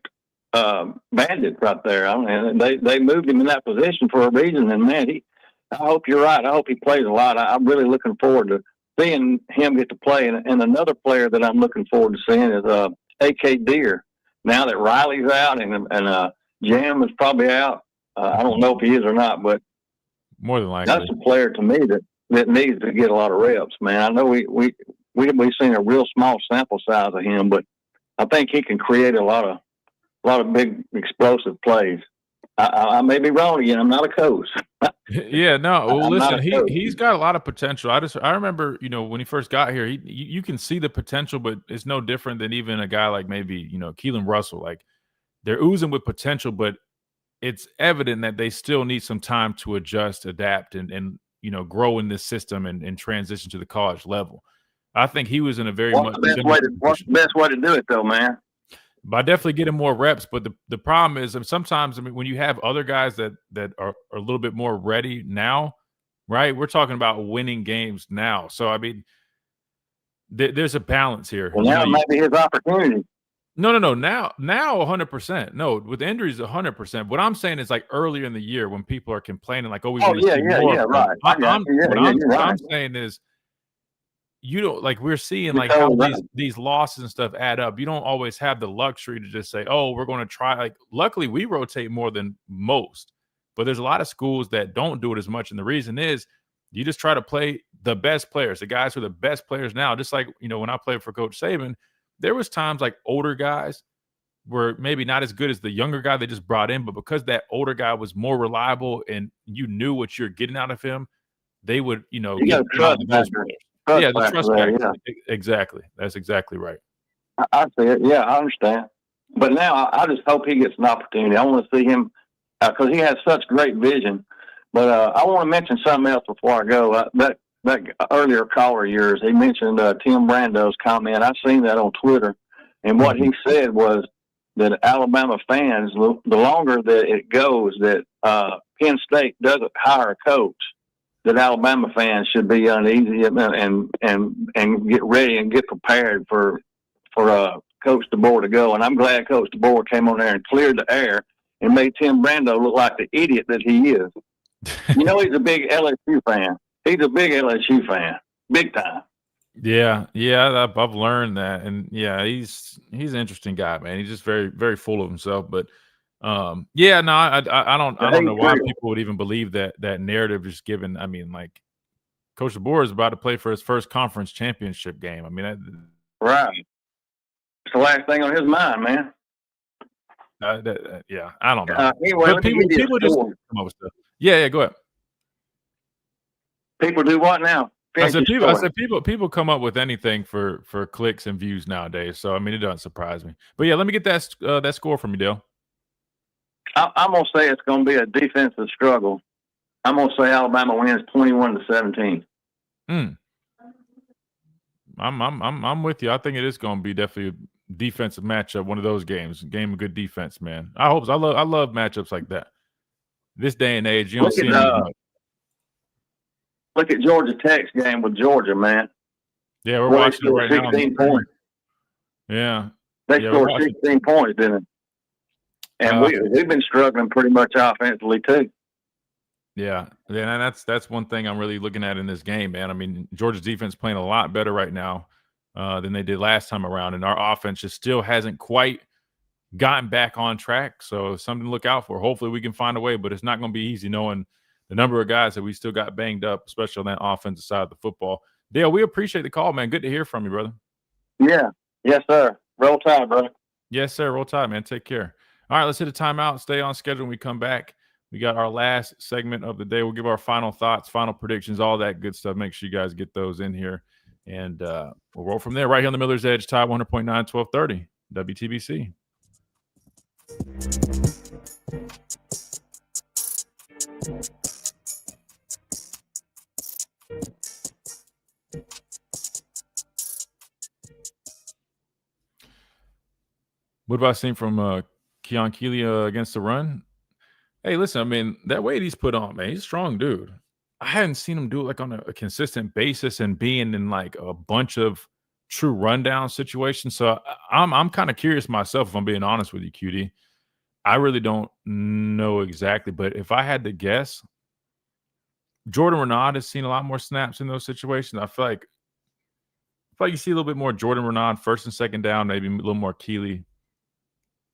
bandit right there. They moved him in that position for a reason. And man, I hope you're right. I hope he plays a lot. I'm really looking forward to seeing him get to play. And another player that I'm looking forward to seeing is A.K. Deer. Now that Riley's out and Jam is probably out, I don't know if he is or not, but more than likely, that's a player to me that needs to get a lot of reps, man. I know we've seen a real small sample size of him, but I think he can create a lot of big explosive plays. I may be wrong again. I'm not a coach. Yeah, no. Well, listen, he's got a lot of potential. I remember, when he first got here, you can see the potential, but it's no different than even a guy like maybe Keelan Russell. Like, they're oozing with potential, but it's evident that they still need some time to adjust, adapt, and grow in this system and transition to the college level. I think he was in a what's the best way to do it, though, man? By definitely getting more reps. But the problem is, sometimes, when you have other guys that are a little bit more ready now, right? We're talking about winning games now. So, there's a balance here. Well, now might be his opportunity. No. Now 100%. No, with injuries, 100%. What I'm saying is, like, earlier in the year when people are complaining, like, oh, we want to see more. Right. What I'm saying is, we're seeing like how these losses and stuff add up. You don't always have the luxury to just say, oh, we're going to try. Like, luckily we rotate more than most, but there's a lot of schools that don't do it as much. And the reason is you just try to play the best players, the guys who are the best players now. Just like, when I played for Coach Saban, there was times like older guys were maybe not as good as the younger guy they just brought in, but because that older guy was more reliable and you knew what you're getting out of him, they would, get trust those players. Yeah, the trust factor. Yeah. Exactly. That's exactly right. I see it. Yeah, I understand. But now I just hope he gets an opportunity. I want to see him because he has such great vision. But I want to mention something else before I go. That earlier caller of yours, he mentioned Tim Brando's comment. I've seen that on Twitter. And what he said was that Alabama fans, the longer that it goes that Penn State doesn't hire a coach, that Alabama fans should be uneasy and get ready and get prepared for Coach DeBoer to go. And I'm glad Coach DeBoer came on there and cleared the air and made Tim Brando look like the idiot that he is. He's a big LSU fan. He's a big LSU fan, big time. Yeah, I've learned that, and yeah, he's an interesting guy, man. He's just very, very full of himself, but. I don't know why people would even believe that narrative is given. Coach DeBoer is about to play for his first conference championship game. Right. It's the last thing on his mind, man. Yeah, I don't know. Anyway, But let me give you people a just score. come up with stuff. Yeah, go ahead. People do what now? I Finish your said story. people come up with anything for clicks and views nowadays. So I mean, it doesn't surprise me. But yeah, let me get that score from you, Dale. I'm gonna say it's gonna be a defensive struggle. I'm gonna say Alabama wins 21-17. I'm with you. I think it is going to be definitely a defensive matchup, one of those games, game of good defense, man. I hope so. I love matchups like that. This day and age, you don't see them as much. Look at Georgia Tech's game with Georgia, man. Yeah, we're Well, watching it right now. 16 points. Yeah. They Yeah, scored 16 points, didn't it? And we've been struggling pretty much offensively too. Yeah, and that's one thing I'm really looking at in this game, man. I mean, Georgia's defense playing a lot better right now than they did last time around, and our offense just still hasn't quite gotten back on track. So something to look out for. Hopefully, we can find a way, but it's not going to be easy knowing the number of guys that we still got banged up, especially on that offensive side of the football. Dale, we appreciate the call, man. Good to hear from you, brother. Yeah, yes, sir. Roll Tide, brother. Yes, sir. Roll Tide, man. Take care. All right, let's hit a timeout. Stay on schedule when we come back. We got our last segment of the day. We'll give our final thoughts, final predictions, all that good stuff. Make sure you guys get those in here. And we'll roll from there right here on the Miller's Edge, Tide 100.9, 1230, WTBC. What have I seen from Keon Keeley against the run? Hey, listen, I mean, that weight he's put on, man, he's a strong dude. I hadn't seen him do it like on a consistent basis and being in like a bunch of true rundown situations. So I'm kind of curious myself, if I'm being honest with you, QD. I really don't know exactly, but if I had to guess, Jordan Renaud has seen a lot more snaps in those situations. I feel like you see a little bit more Jordan Renaud first and second down, maybe a little more Keeley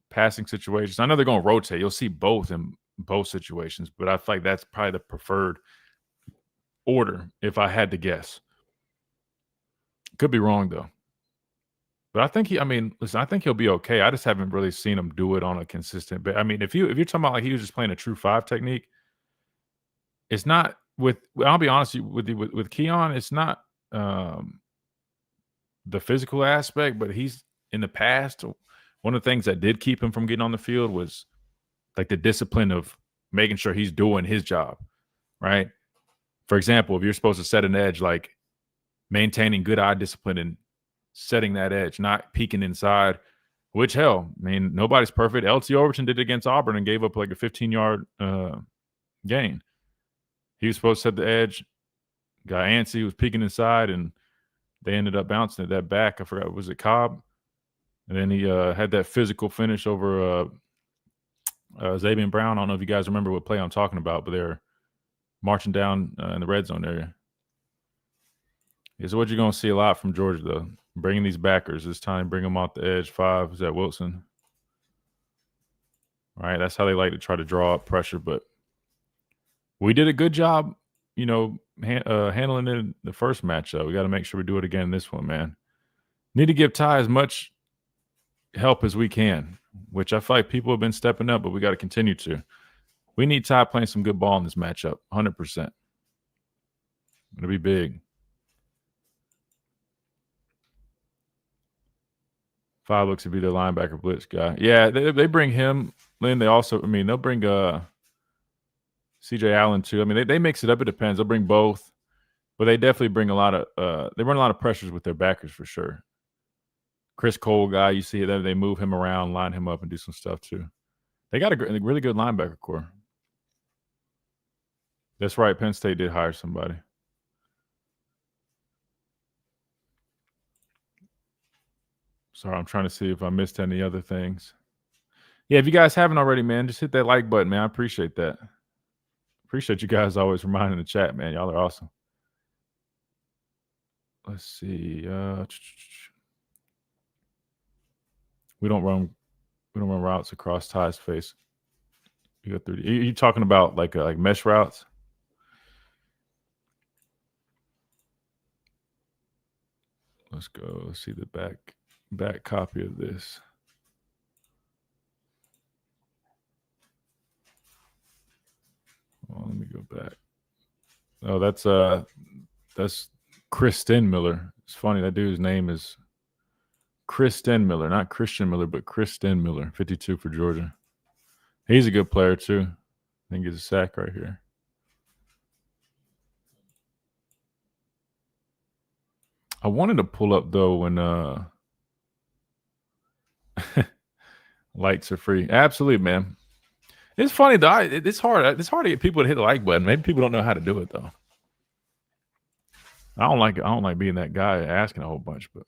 passing situations. I know they're going to rotate. You'll see both in both situations, but I feel like that's probably the preferred order if I had to guess. Could be wrong though. But I think I think he'll be okay. I just haven't really seen him do it on a consistent basis. I mean, if you're talking about like he was just playing a true 5 technique, it's not I'll be honest with Keon, it's not the physical aspect, but he's in the past, one of the things that did keep him from getting on the field was like the discipline of making sure he's doing his job, right? For example, if you're supposed to set an edge, like maintaining good eye discipline and setting that edge, not peeking inside, which hell, I mean, nobody's perfect. LT Overton did it against Auburn and gave up like a 15-yard gain. He was supposed to set the edge. Guy Antsy was peeking inside, and they ended up bouncing it. That back, I forgot, was it Cobb? And then he had that physical finish over Xavier Brown. I don't know if you guys remember what play I'm talking about, but they're marching down in the red zone area. Yeah, so what you're going to see a lot from Georgia, though, bringing these backers. This time, bring them off the edge. 5, is that Wilson? All right, that's how they like to try to draw up pressure, but we did a good job, handling it in the first matchup. We got to make sure we do it again in this one, man. Need to give Ty as much help as we can, which I feel like people have been stepping up, but we got to continue to. We need Ty playing some good ball in this matchup, 100%. It'll be big. 5 looks to be the linebacker blitz guy. Yeah, they bring him. Lynn, they also, they'll bring CJ Allen too. They mix it up. It depends. They'll bring both, but they definitely bring a lot of they run a lot of pressures with their backers for sure. Chris Cole guy, you see that they move him around, line him up, and do some stuff too. They got a really good linebacker core. That's right. Penn State did hire somebody. Sorry, I'm trying to see if I missed any other things. Yeah, if you guys haven't already, man, just hit that like button, man. I appreciate that. Appreciate you guys always reminding the chat, man. Y'all are awesome. Let's see. We don't run routes across Ty's face. You go through. Are you talking about like mesh routes? Let's go. Let's see the back copy of this. Well, let me go back. Oh, that's Chris Stenmiller. It's funny, that dude's name is Chris Stenmiller, not Christian Miller, but Chris Stenmiller, 52 for Georgia. He's a good player too. I think he's a sack right here. I wanted to pull up though when likes are free. Absolutely, man. It's funny though. It's hard. It's hard to get people to hit the like button. Maybe people don't know how to do it though. I don't like being that guy asking a whole bunch, but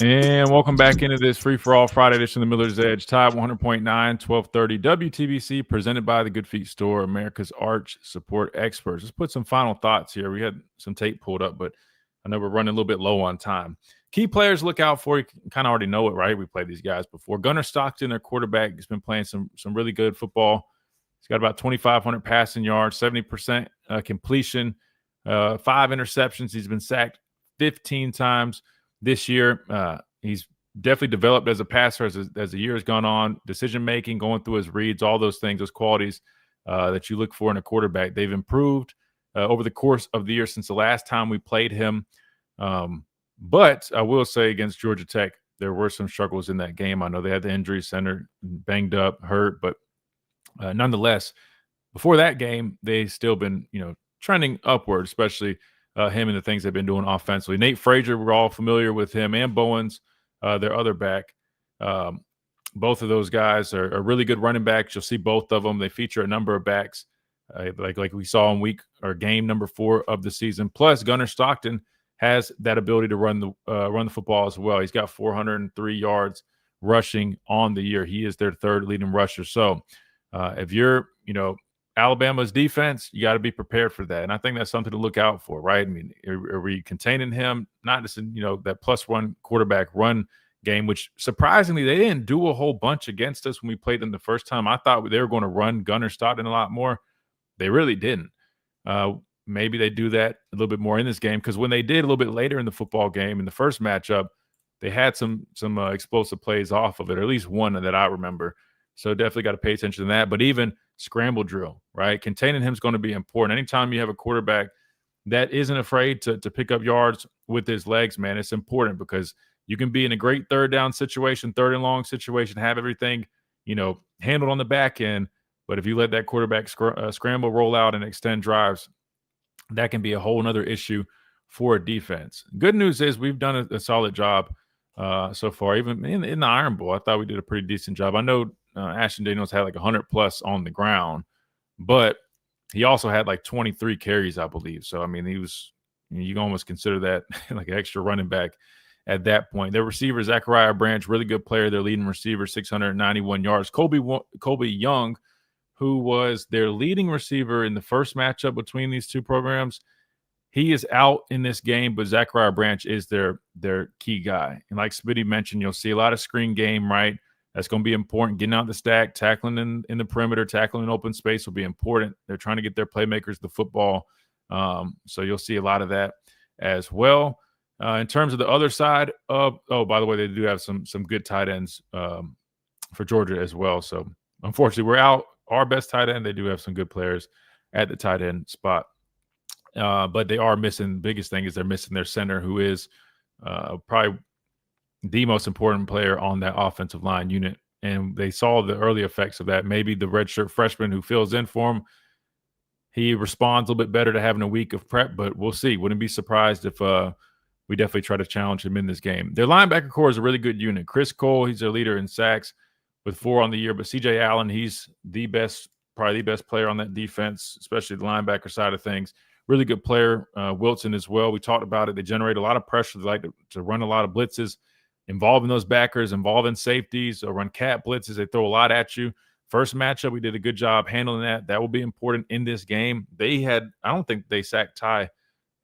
and welcome back into this free-for-all Friday edition of the Miller's Edge. Tide 100.9, 1230 WTBC, presented by the Good Feet Store, America's arch support experts. Let's put some final thoughts here. We had some tape pulled up, but I know we're running a little bit low on time. Key players look out for. You kind of already know it, right? We played these guys before. Gunnar Stockton, their quarterback, has been playing some really good football. He's got about 2,500 passing yards, 70% completion, 5 interceptions. He's been sacked 15 times this year. He's definitely developed as a passer as the year has gone on. Decision making, going through his reads, all those things, those qualities that you look for in a quarterback. They've improved over the course of the year since the last time we played him. But I will say against Georgia Tech, there were some struggles in that game. I know they had the injury center banged up, hurt, but nonetheless, before that game, they've still been trending upward, especially him and the things they've been doing offensively. Nate Frazier, we're all familiar with him, and Bowens, their other back. Both of those guys are really good running backs. You'll see both of them. They feature a number of backs, like we saw in game number 4 of the season. Plus, Gunnar Stockton has that ability to run the football as well. He's got 403 yards rushing on the year. He is their third leading rusher. So if you're, Alabama's defense, you got to be prepared for that. And I think that's something to look out for, right? I mean, are we containing him? Not just in, that +1 quarterback run game, which surprisingly, they didn't do a whole bunch against us when we played them the first time. I thought they were going to run Gunnar Stockton a lot more. They really didn't. Maybe they do that a little bit more in this game, because when they did a little bit later in the football game, in the first matchup, they had some explosive plays off of it, or at least one that I remember. So definitely got to pay attention to that. But even scramble drill, right? Containing him is going to be important. Anytime you have a quarterback that isn't afraid to pick up yards with his legs, man, it's important, because you can be in a great third down situation, third and long situation, have everything, handled on the back end. But if you let that quarterback scramble, roll out, and extend drives, that can be a whole nother issue for a defense. Good news is we've done a solid job so far. Even in the Iron Bowl, I thought we did a pretty decent job. I know Ashton Daniels had like 100+ on the ground, but he also had like 23 carries, I believe. So, I mean, he was, you can almost consider that like an extra running back at that point. Their receiver, Zachariah Branch, really good player. Their leading receiver, 691 yards. Colby Young, who was their leading receiver in the first matchup between these two programs, he is out in this game, but Zachariah Branch is their key guy. And like Smitty mentioned, you'll see a lot of screen game, right? That's going to be important. Getting out the stack, tackling in the perimeter, tackling in open space will be important. They're trying to get their playmakers the football. So you'll see a lot of that as well. In terms of the other side of, by the way, they do have some good tight ends for Georgia as well. So unfortunately, we're out our best tight end. They do have some good players at the tight end spot. But they are missing, the biggest thing is they're missing their center, who is probably the most important player on that offensive line unit. And they saw the early effects of that. Maybe the redshirt freshman who fills in for him, he responds a little bit better to having a week of prep, but we'll see. Wouldn't be surprised if we definitely try to challenge him in this game. Their linebacker core is a really good unit. Chris Cole, he's their leader in sacks with 4 on the year, but CJ Allen, he's probably the best player on that defense, especially the linebacker side of things. Really good player. Wilson as well. We talked about it. They generate a lot of pressure. They like to run a lot of blitzes, involving those backers, involving safeties, or run cat blitzes. They throw a lot at you. First matchup, we did a good job handling that. That will be important in this game. I don't think they sacked Ty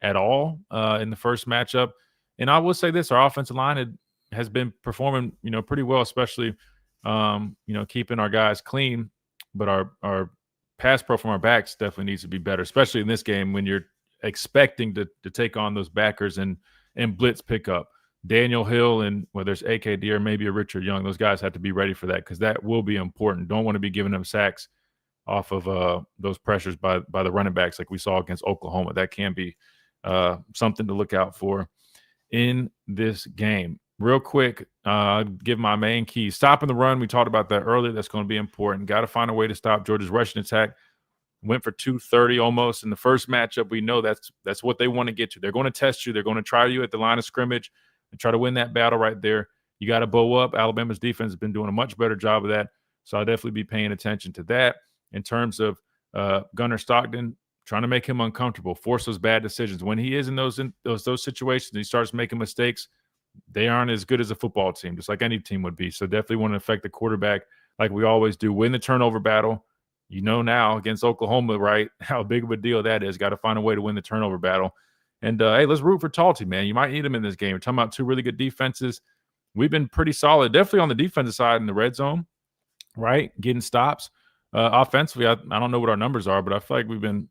at all in the first matchup. And I will say this, our offensive line has been performing, pretty well, especially, keeping our guys clean. But our pass pro from our backs definitely needs to be better, especially in this game when you're expecting to take on those backers and and blitz pickup. Daniel Hill and whether it's AKD or maybe a Richard Young, those guys have to be ready for that because that will be important. Don't want to be giving them sacks off of those pressures by the running backs like we saw against Oklahoma. That can be something to look out for in this game. Real quick, give my main key. Stopping the run. We talked about that earlier. That's going to be important. Got to find a way to stop Georgia's rushing attack. Went for 230 almost in the first matchup. We know that's what they want to get to. They're going to test you. They're going to try you at the line of scrimmage and try to win that battle right there. You got to bow up. Alabama's defense has been doing a much better job of that. So I'll definitely be paying attention to that. In terms of Gunnar Stockton, trying to make him uncomfortable, force those bad decisions. When he is in those situations, he starts making mistakes. They aren't as good as a football team, just like any team would be. So definitely want to affect the quarterback like we always do. Win the turnover battle. You know now against Oklahoma, right, how big of a deal that is. Got to find a way to win the turnover battle. And, hey, let's root for Talty, man. You might need him in this game. We're talking about two really good defenses. We've been pretty solid, definitely on the defensive side in the red zone, right, getting stops. Offensively, I don't know what our numbers are, but I feel like we've been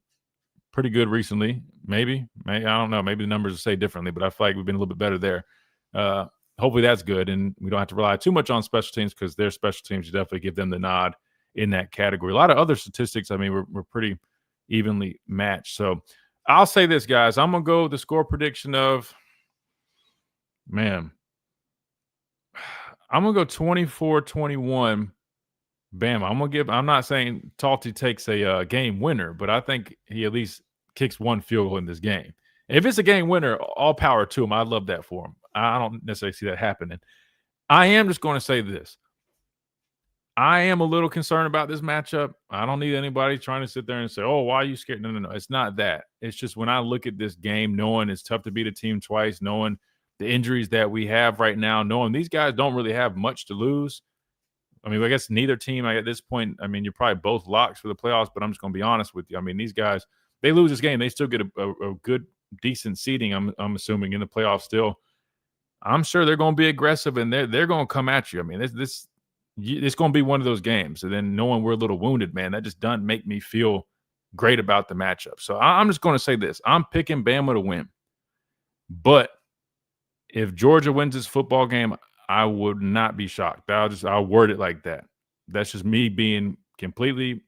pretty good recently. Maybe I don't know. Maybe the numbers will say differently, but I feel like we've been a little bit better there. Hopefully that's good, and we don't have to rely too much on special teams because their special teams, you definitely give them the nod in that category. A lot of other statistics, I mean, we're pretty evenly matched. So I'll say this, guys. I'm going to go with the score prediction of, I'm going to go 24-21 Bama. I'm not saying Talty takes a game winner, but I think he at least kicks one field goal in this game. If it's a game winner, all power to him. I'd love that for him. I don't necessarily see that happening. I am just going to say this. I am a little concerned about this matchup. I don't need anybody trying to sit there and say, oh, why are you scared? No. It's not that. It's just when I look at this game, knowing it's tough to beat a team twice, knowing the injuries that we have right now, knowing these guys don't really have much to lose. I mean, I guess neither team at this point, I mean, you're probably both locks for the playoffs, but I'm just going to be honest with you. I mean, these guys, they lose this game. They still get a good, decent seeding, I'm assuming, in the playoffs still. I'm sure they're going to be aggressive, and they're going to come at you. I mean, it's going to be one of those games. And then knowing we're a little wounded, man, that just doesn't make me feel great about the matchup. So I'm just going to say this. I'm picking Bama to win. But if Georgia wins this football game, I would not be shocked. I'll word it like that. That's just me being completely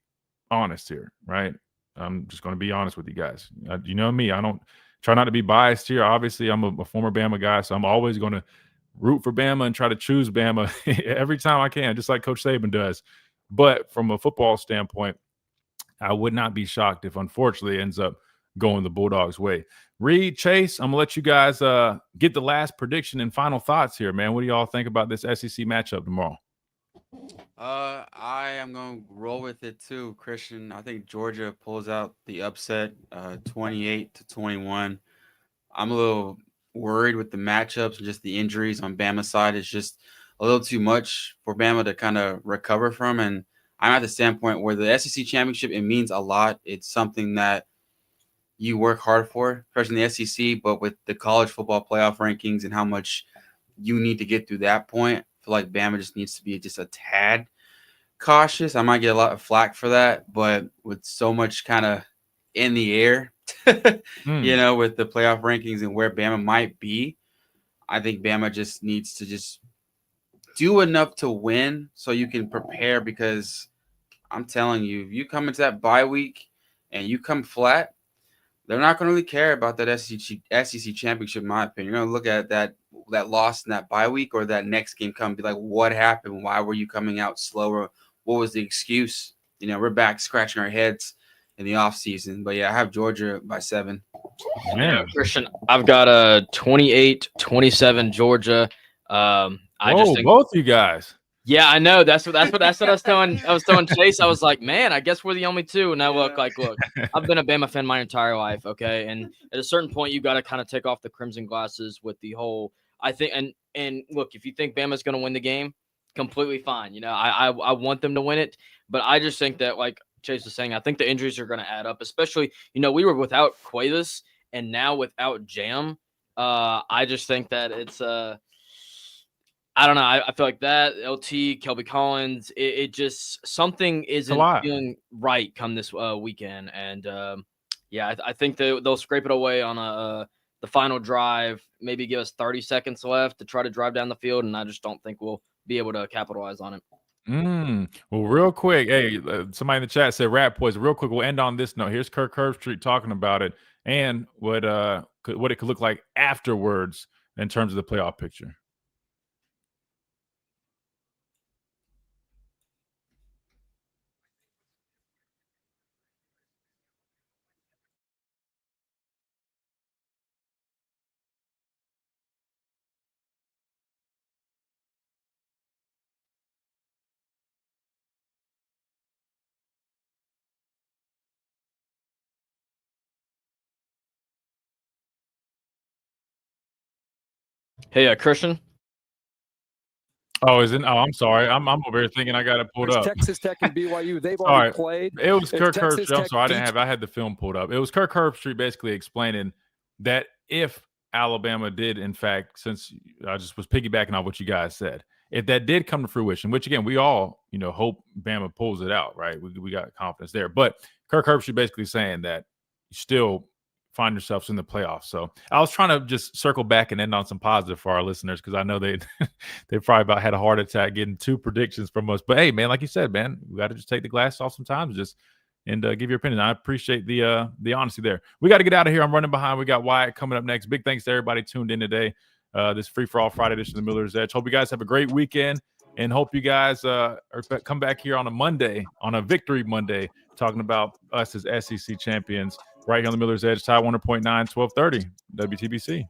honest here, right? I'm just going to be honest with you guys. You know me. I don't try not to be biased here. Obviously, I'm a former Bama guy, so I'm always going to root for Bama and try to choose Bama every time I can, just like Coach Saban does. But from a football standpoint, I would not be shocked if, unfortunately, it ends up going the Bulldogs' way. Reed, Chase, I'm going to let you guys get the last prediction and final thoughts here, man. What do y'all think about this SEC matchup tomorrow? I am going to roll with it too, Christian. I think Georgia pulls out the upset, 28-21. I'm a little worried with the matchups and just the injuries on Bama's side. It's just a little too much for Bama to kind of recover from. And I'm at the standpoint where the SEC championship, it means a lot. It's something that you work hard for, especially in the SEC, but with the college football playoff rankings and how much you need to get through that point, I feel like Bama just needs to be just a tad cautious. I might get a lot of flack for that, but with so much kind of in the air, you know, with the playoff rankings and where Bama might be, I think Bama just needs to just do enough to win so you can prepare, because I'm telling you, if you come into that bye week and you come flat, they're not going to really care about that SEC championship, in my opinion. You're going to look at that loss in that bye week or that next game come and be like, what happened? Why were you coming out slower? What was the excuse? You know, we're back scratching our heads in the offseason. But, yeah, I have Georgia by 7. Yeah, Christian, I've got a 28-27 Georgia. I just think both you guys. Yeah, I know. That's what I was telling Chase. I was like, man, I guess we're the only two. And now look, I've been a Bama fan my entire life. Okay. And at a certain point, you got to kind of take off the crimson glasses with the whole, I think, and look, if you think Bama's going to win the game, completely fine. You know, I want them to win it, but I just think that, like Chase was saying, I think the injuries are going to add up, especially, you know, we were without Cuevas and now without Jam. I just think that it's, I don't know. I feel like that LT, Kelby Collins, it just something isn't feeling right come this weekend, and yeah, I think they'll scrape it away on the final drive, maybe give us 30 seconds left to try to drive down the field, and I just don't think we'll be able to capitalize on it. Well, real quick, hey, somebody in the chat said "Rat Poison." Real quick, we'll end on this note. Here's Kirk Herbstreit talking about it and what it could look like afterwards in terms of the playoff picture. Hey, Christian. Oh, I'm sorry. I'm over here thinking I got it pulled There's up. Texas Tech and BYU. They've Sorry. already played. It was If Kirk Texas Herbstreit. I'm Tech sorry, beats- I had the film pulled up. It was Kirk Herbstreit basically explaining that if Alabama did, in fact, since I just was piggybacking on what you guys said, if that did come to fruition, which again we all hope Bama pulls it out, right? We got confidence there. But Kirk Herbstreit basically saying that you still find yourselves in the playoffs. So I was trying to just circle back and end on some positive for our listeners because I know they probably about had a heart attack getting 2 predictions from us. But hey, man, like you said, man, we got to just take the glass off sometimes, and give your opinion. I appreciate the honesty there. We got to get out of here. I'm running behind. We got Wyatt coming up next. Big thanks to everybody tuned in today. This Free for All Friday edition of the Miller's Edge. Hope you guys have a great weekend, and hope you guys come back here on a Monday, on a Victory Monday, talking about us as SEC champions right here on the Miller's Edge, Tide 100.9, 1230 WTBC.